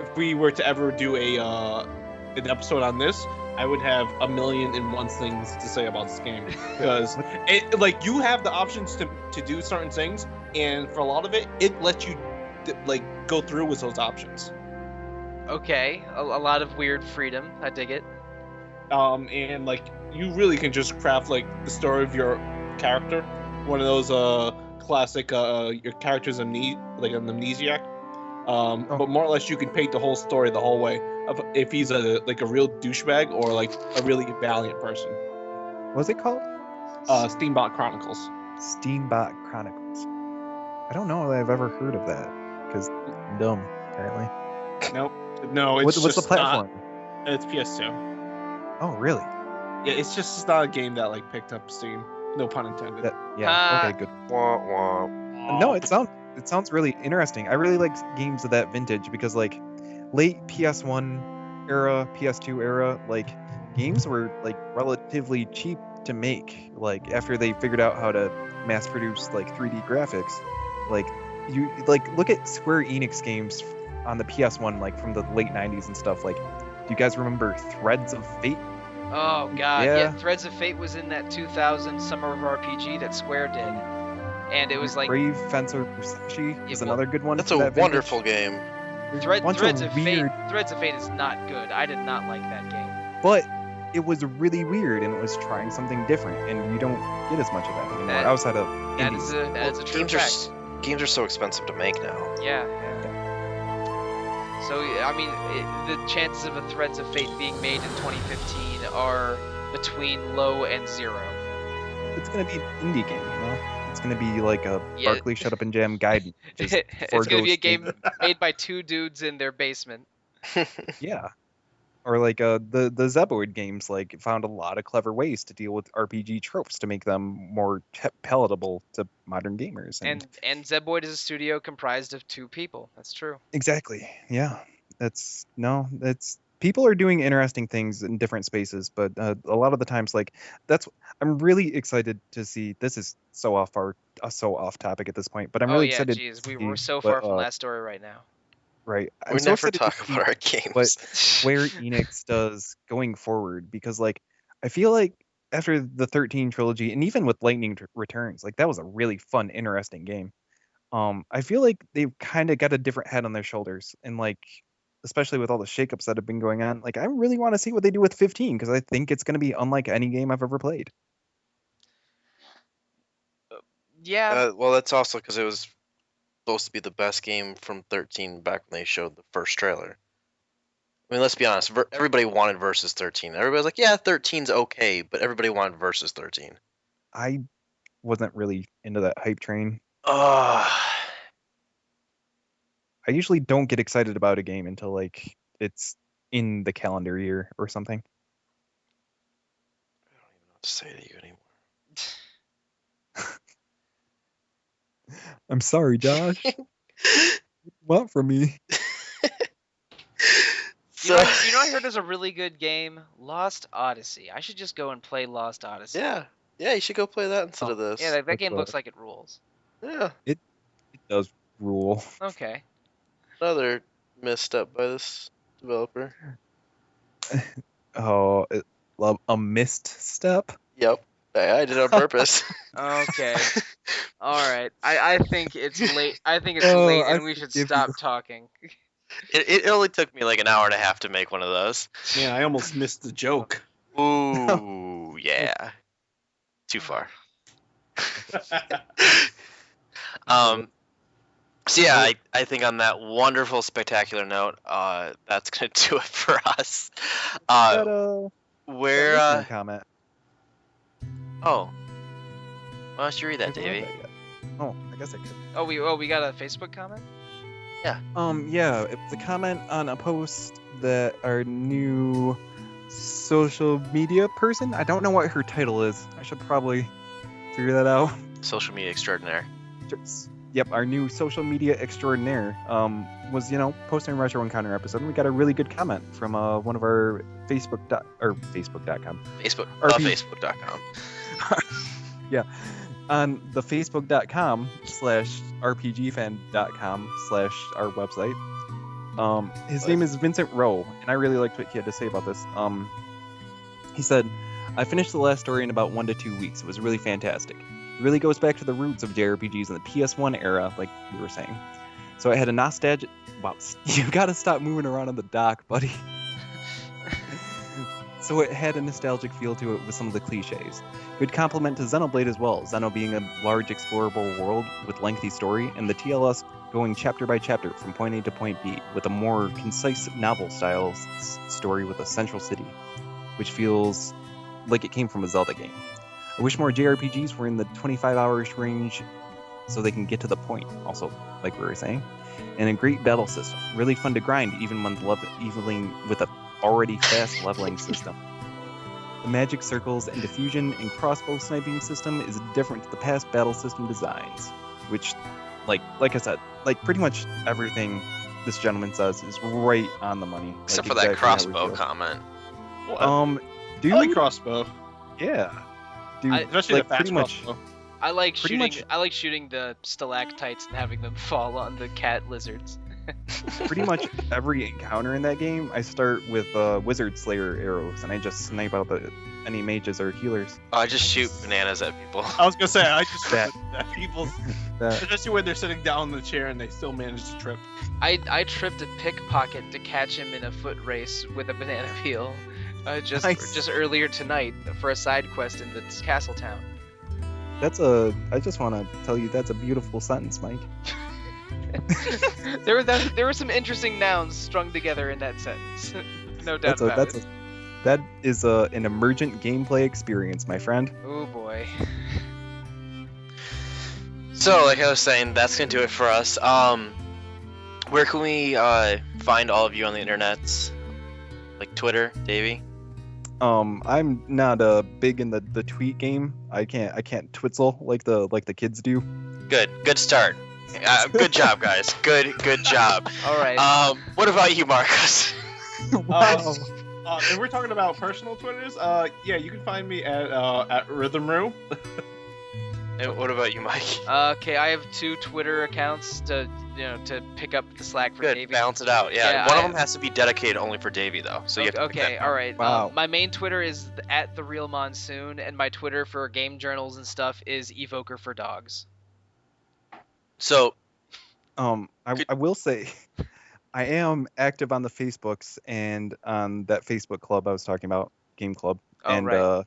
If we were to ever do an episode on this, I would have 1,000,001 things to say about this game, because you have the options to do certain things, and for a lot of it lets you go through with those options. Okay, a lot of weird freedom. I dig it. And you really can just craft the story of your character. One of those classic your character's an amnesiac. But more or less you can paint the whole story the whole way of if he's a real douchebag or a really valiant person. What's it called? Steambot Chronicles. Steambot Chronicles. I don't know that I've ever heard of that because I'm dumb apparently. Nope. No, it's What's the just platform? not. It's PS2. Oh, really? Yeah, it's just not a game that like picked up steam. No pun intended. Ha. Okay, good. Wah, wah. No, it sounds really interesting. I really like games of that vintage because like late PS1 era, PS2 era, like games were like relatively cheap to make. Like after they figured out how to mass produce like 3D graphics, like you like look at Square Enix games on the PS1 like from the late 90s and stuff. Like, do you guys remember Threads of Fate? Oh god, yeah. Yeah. Threads of Fate was in that 2000 Summer of RPG that Square did, and it was like Brave Fencer Musashi is well, another good one. That's for a that vintage. wonderful game. Bunch Threads of weird, Fate. Threads of Fate is not good. I did not like that game. but it was really weird and it was trying something different, and you don't get as much of that anymore That- outside of That indies. is a true games fact. games are so expensive to make now. Yeah. So I mean, the chances of a Threads of Fate being made in 2015 are between low and zero. It's gonna be an indie game, you know. It's gonna be like a Yeah. Barkley Shut Up and Jam guide. Just It's gonna be a forgoes game made by two dudes in their basement. Yeah. Or like the Zeboid games like found a lot of clever ways to deal with RPG tropes to make them more palatable to modern gamers. And Zeboid is a studio comprised of two people. That's true. Exactly. Yeah. That's people are doing interesting things in different spaces, but a lot of the times, like I'm really excited to see. This is so off topic at this point, but I'm really excited. Geez, to we're see so what, far from that story right now. Right. I'm We so never excited to talk see about our what games. Square Enix does going forward, because like I feel like after the 13 trilogy and even with Lightning Returns, like that was a really fun, interesting game. I feel like they've kind of got a different head on their shoulders, and like especially with all the shakeups that have been going on, like I really want to see what they do with 15 because I think it's going to be unlike any game I've ever played. Yeah. Well, that's also because it was supposed to be the best game from 13 back when they showed the first trailer. I mean, let's be honest. Everybody wanted Versus 13. Everybody's like, yeah, 13's okay, but everybody wanted Versus 13. I wasn't really into that hype train. I I usually don't get excited about a game until like it's in the calendar year or something. don't even know what to say to you anymore. I'm sorry, Josh. What do you want from me? So, You know, I heard there's a really good game, Lost Odyssey. I should just go and play Lost Odyssey. yeah, you should go play that instead of this. Yeah, that That's game looks like it rules. Yeah, It does rule. Okay. another misstep by this developer. Oh, a missed step. Yep, I did it on purpose. Okay. All right. I think it's late. I think it's Oh, late, I and we should forgive stop you. talking. It only took me like an hour and a half to make one of those. Yeah, I almost missed the joke. Ooh, yeah. Too far. So yeah, I think on that wonderful, spectacular note, that's gonna do it for us. Where listening comment. oh, why don't you read that, I haven't Davey? read that yet. Oh, I guess I could. Oh, we got a Facebook comment? Yeah, it's a comment on a post that our new social media person. I don't know what her title is. I should probably figure that out. Social media extraordinaire. Yep, our new social media extraordinaire was posting a Retro Encounter episode, and we got a really good comment from one of our Facebook.com. Facebook.com. On the facebook.com/rpgfan.com/our website. His name is Vincent Rowe, and I really liked what he had to say about this. He said, I finished the last story in about 1 to 2 weeks. It was really fantastic. It really goes back to the roots of JRPGs in the PS1 era, like we were saying. So I had a nostalgic... Wow, you gotta stop moving around on the dock, buddy. So it had a nostalgic feel to it with some of the cliches. Good compliment to Xenoblade as well, Xeno being a large explorable world with lengthy story, and the TLS going chapter by chapter from point A to point B, with a more concise novel-style story with a central city, which feels like it came from a Zelda game. I wish more JRPGs were in the 25 hours range, so they can get to the point. Also, like we were saying, and a great battle system. Really fun to grind, even when leveling with a already fast leveling system. The magic circles and diffusion and crossbow sniping system is different to the past battle system designs, which, like I said, like pretty much everything this gentleman says is right on the money. Except like for that exactly how we crossbow feel. comment. What? Dude, I like crossbow. yeah, dude, Especially like the fast pretty much. crossbow. I like Pretty shooting. much- I like shooting the stalactites and having them fall on the cat lizards. Pretty much every encounter in that game, I start with Wizard Slayer arrows, and I just snipe out any mages or healers. I just shoot bananas at people. I was gonna say I just That- that people, That, especially when they're sitting down in the chair and they still manage to trip. I tripped a pickpocket to catch him in a foot race with a banana peel, just Nice. earlier tonight for a side quest in the castle town. I just want to tell you that's a beautiful sentence, Mike. There were some interesting nouns strung together in that sentence. No doubt about it. That is an emergent gameplay experience, my friend. Oh boy. So, like I was saying, that's gonna do it for us. Where can we find all of you on the internets? Like Twitter, Davey? I'm not big in the tweet game. I can't twitzel like the kids do. Good start. Good job, guys. Good job. All right. What about you, Marcus? Wow. If we're talking about personal Twitters, yeah, you can find me at Rhythmru. And what about you, Mike? Okay, I have 2 Twitter accounts to pick up the slack for Good. Davey. Balance it out. Yeah. Yeah, One of them has to be dedicated only for Davey, though. So you have to pick Okay, that. all right. Wow. My main Twitter is at the Real Monsoon, and my Twitter for game journals and stuff is Evoker for Dogs. So I will say, I am active on the Facebooks and on that Facebook club I was talking about, Game Club, Oh, and right. Mhm.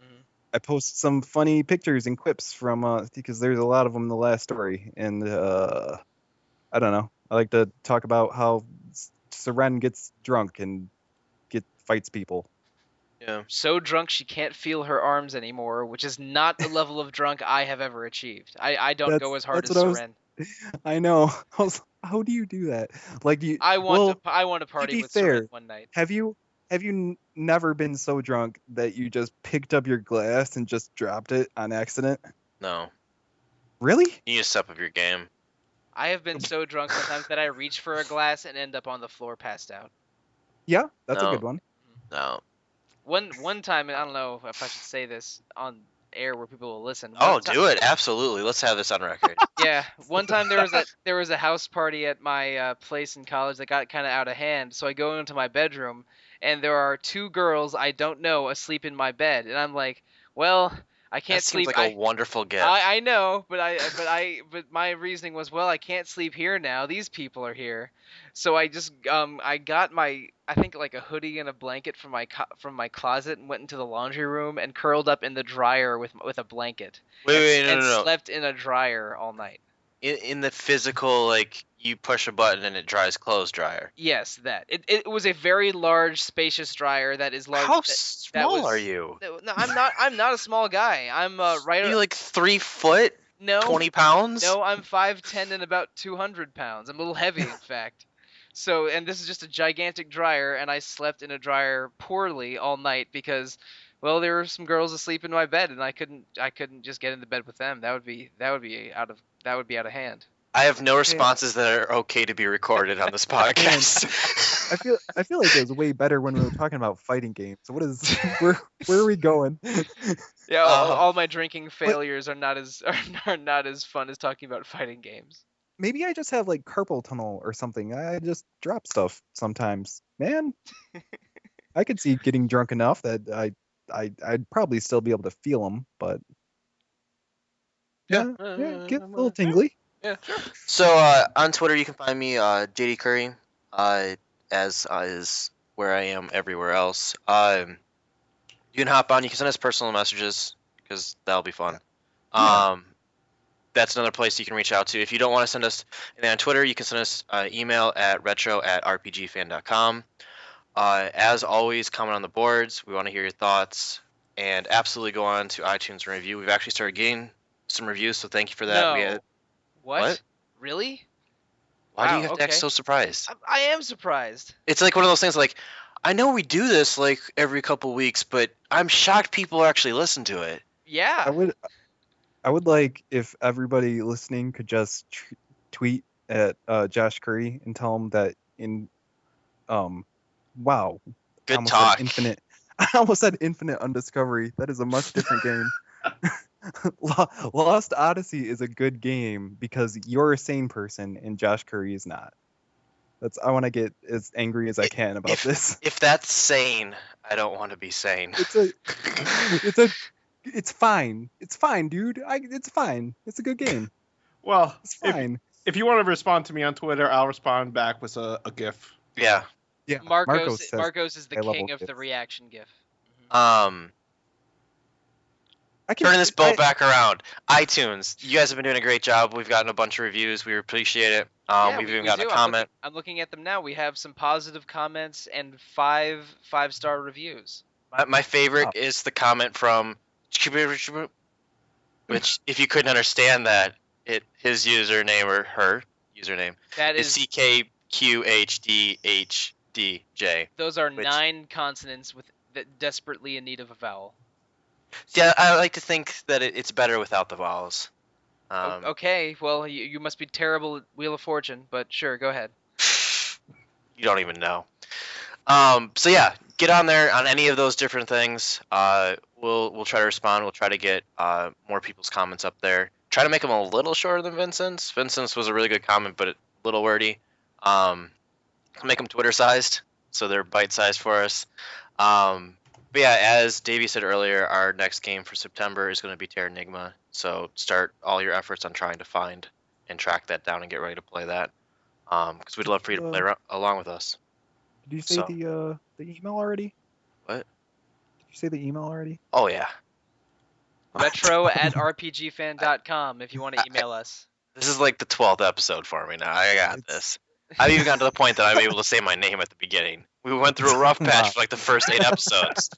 I post some funny pictures and quips from because there's a lot of them in the last story, and I don't know. I like to talk about how Seren gets drunk and fights people. yeah. So drunk she can't feel her arms anymore, which is not the level of drunk I have ever achieved. I don't go as hard as that's what I was- Seren. I know. How do you do that? Like, do you? I want well, to party be with fair, Seren one night. Have you never been so drunk that you just picked up your glass and just dropped it on accident? No. Really? You need to step up your game. I have been so drunk sometimes that I reach for a glass and end up on the floor passed out. Yeah, that's No. a good one. No. One time, and I don't know if I should say this on air where people will listen. Oh, One ti- do it. Absolutely. Let's have this on record. Yeah, one time there was a house party at my place in college that got kind of out of hand. So I go into my bedroom, and there are 2 girls I don't know asleep in my bed, and I'm like, well, I can't That seems sleep. like a wonderful gift. I know, but but my reasoning was, well, I can't sleep here now. These people are here, so I just I got I think like a hoodie and a blanket from my closet and went into the laundry room and curled up in the dryer with a blanket. Wait, and no. slept in a dryer all night. In the physical, like, you push a button and it dries clothes dryer. Yes, that it was a very large, spacious dryer that is large. How that small was- are you? No, I'm not a small guy. I'm right. Are you like 3 foot, No, 20 pounds? No, I'm 5'10" and about 200 pounds. I'm a little heavy, in fact. So, and this is just a gigantic dryer, and I slept in a dryer poorly all night because, well, there were some girls asleep in my bed, and I couldn't just get into bed with them. That would be out of hand. I have no responses that are okay to be recorded on this podcast. I feel like it was way better when we were talking about fighting games. So where are we going? Yeah, all my drinking failures are not as fun as talking about fighting games. Maybe I just have like carpal tunnel or something. I just drop stuff sometimes. Man, I could see getting drunk enough that I'd probably still be able to feel them, but yeah, get a little tingly. Yeah, sure. So on Twitter, you can find me JD Curry, as is where I am everywhere else. You can hop on. You can send us personal messages because that'll be fun. Yeah. That's another place you can reach out to. If you don't want to send us anything on Twitter, you can send us email at retro@rpgfan.com. As always, comment on the boards. We want to hear your thoughts. And absolutely go on to iTunes and review. We've actually started getting some reviews, so thank you for that. No. What? Really? Why do Wow, you have to act okay. so surprised? I am surprised. It's like one of those things like, I know we do this like every couple weeks, but I'm shocked people actually listen to it. Yeah. I would like if everybody listening could just tweet at Josh Curry and tell him that wow, I Good almost talk. said infinite. I almost said Infinite Undiscovery. That is a much different game. Lost Odyssey is a good game because you're a sane person and Josh Curry is not. I want to get as angry as I can about this. If that's sane, I don't want to be sane. It's fine. It's fine, dude. It's fine. It's a good game. Well, It's fine. if you want to respond to me on Twitter, I'll respond back with a GIF. Yeah. Yeah. Marcos says is the high-level king of the gifs. reaction GIF. I can Turning this boat back around. iTunes, you guys have been doing a great job. We've gotten a bunch of reviews. We appreciate it. Yeah, We've even we gotten a do. comment. I'm looking at them now. We have some positive comments and 5-star reviews. My favorite is the comment from, which if you couldn't understand that, his username or her username That is is CKQHDHDJ. Those are which- 9 consonants that desperately in need of a vowel. Yeah, I like to think that it's better without the vowels. Okay, well you must be terrible at Wheel of Fortune, but sure, go ahead. You don't even know. So yeah, get on there on any of those different things. We'll try to respond. We'll try to get more people's comments up there. Try to make them a little shorter than Vincent's. Vincent's was a really good comment, but a little wordy. Make them Twitter-sized, so they're bite-sized for us. But yeah, as Davey said earlier, our next game for September is going to be Terranigma. So start all your efforts on trying to find and track that down and get ready to play that. Because we'd love for you to play along with us. Did you say the email already? What? Did you say the email already? Oh yeah. Retro@rpgfan.com if you want to email us. This is like the 12th episode for me now. I got this. I've even gotten to the point that I'm able to say my name at the beginning. We went through a rough patch for like the first 8 episodes.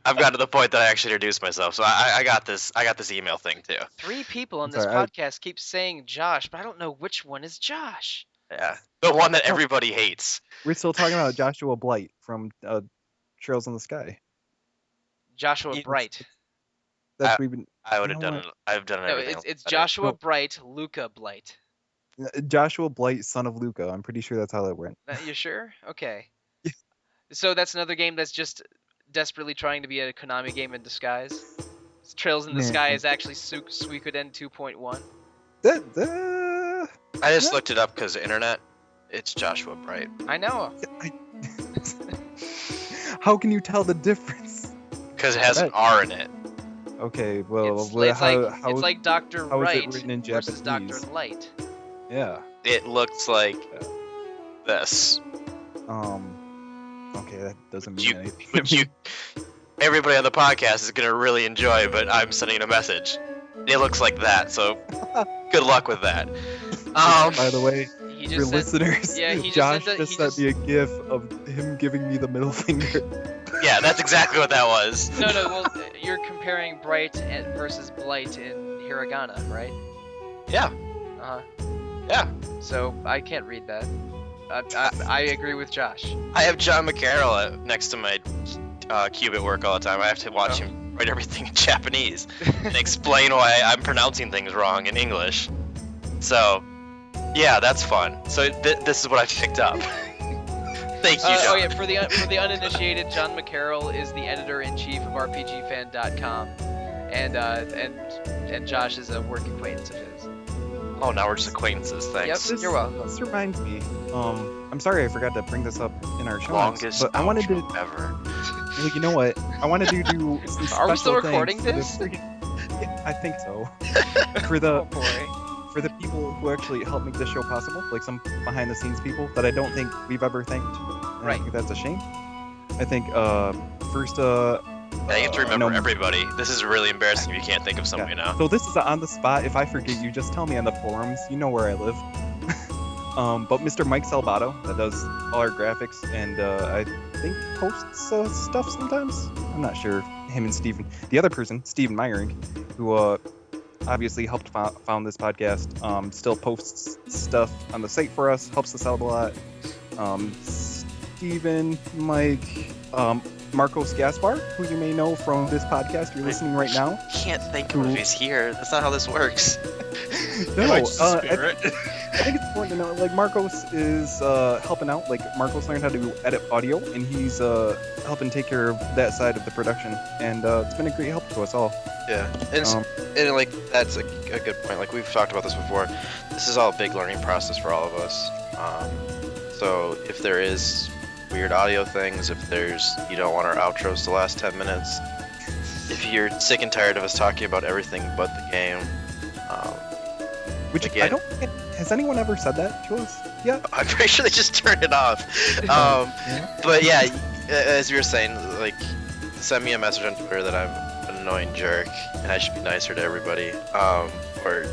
I've gotten to the point that I actually introduced myself, so I got this. I got this email thing too. 3 people on this podcast keep saying Josh, but I don't know which one is Josh. Yeah, the one that everybody hates. We're still talking about Joshua Blight from Trails in the Sky. Joshua Bright. That's we've been. I would have done it. I've done No, everything. it's better. Joshua Bright, Luca Blight. Joshua Blight, son of Luca. I'm pretty sure that's how that went. You sure? Okay. So that's another game that's just desperately trying to be a Konami game in disguise. Trails in the Sky is actually Suikoden 2.1. I just looked it up because the internet. It's Joshua Bright. I know. How can you tell the difference? Because it has an R in it. Okay, well, it's like Dr. how is it Right written in versus Dr. Japanese? Light. Yeah. It looks like this. Okay, that doesn't mean anything. Which everybody on the podcast is gonna really enjoy, but I'm sending a message. It looks like that, so good luck with that. By the way, He for listeners, Josh just sent me a GIF of him giving me the middle finger. Yeah, that's exactly what that was. No, well, you're comparing Bright versus Blight in Hiragana, right? Yeah. Uh-huh. Yeah. So, I can't read that. I agree with Josh. I have John McCarroll next to my Qubit work all the time. I have to watch him write everything in Japanese and explain why I'm pronouncing things wrong in English. So, yeah, that's fun. So this is what I picked up. Thank you, John. Oh yeah, for the uninitiated, John McCarroll is the editor-in-chief of RPGFan.com, and Josh is a work acquaintance of his. Oh, now we're just acquaintances. Thanks. Yep, you're welcome. This reminds me. I'm sorry I forgot to bring this up in our show notes, Longest but I wanted to. ever. Well, you know what? I wanted to do some special Are we still recording things for this? Yeah, I think so. For the Oh boy. for the people who actually helped make this show possible, like some behind-the-scenes people that I don't think we've ever thanked. And Right. I think that's a shame. I think first. Yeah, you have to remember no, everybody. This is really embarrassing if you can't think of somebody now. So this is on the spot. If I forget you, just tell me on the forums. You know where I live. But Mr. Mike Salvato, that does all our graphics, and I think posts stuff sometimes. I'm not sure. Him and Steven. The other person, Steven Meyering, who obviously helped found this podcast. Still posts stuff on the site for us, helps us out a lot. Steven, Mike, Marcos Gaspar, who you may know from this podcast you're listening right now. Can't thank him if he's here. That's not how this works. No, Invite spirit. I think it's important to know, like, Marcos is helping out. Like, Marcos learned how to edit audio, and he's helping take care of that side of the production. And it's been a great help to us all. Yeah, and like that's a good point. Like we've talked about this before. This is all a big learning process for all of us. So if there is weird audio things, if you don't want our outros to last 10 minutes, if you're sick and tired of us talking about everything but the game, Which again, I don't think, has anyone ever said that to us yet? I'm pretty sure they just turned it off. But yeah, as you were saying, like, send me a message on Twitter that I'm an annoying jerk and I should be nicer to everybody, or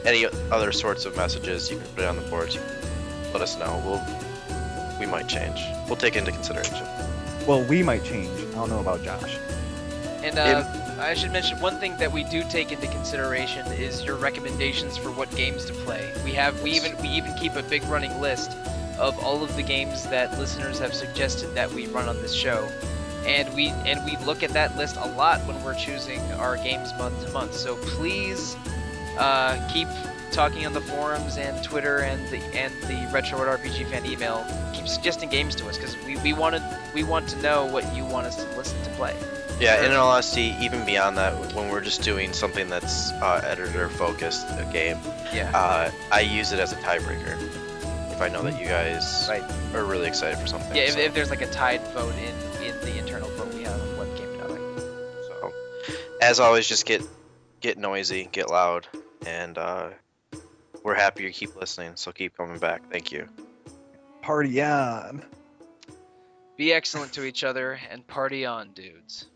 any other sorts of messages. You can put it on the boards. You can let us know. We might change. We'll take it into consideration. Well, we might change. I don't know about Josh. And I should mention one thing that we do take into consideration is your recommendations for what games to play. We even keep a big running list of all of the games that listeners have suggested that we run on this show. And we look at that list a lot when we're choosing our games month to month. So please keep talking on the forums and Twitter and the Retro RPG fan email. Keep suggesting games to us because we want to know what you want us to listen to play. Yeah, and in all honesty, even beyond that, when we're just doing something that's editor-focused, a game, I use it as a tiebreaker. If I know that you guys are really excited for something. Yeah, so. if there's like a tied vote in the internal vote we have of what game to like. So, as always, just get noisy, get loud, and we're happy you keep listening, so keep coming back. Thank you. Party on. Be excellent to each other and party on, dudes.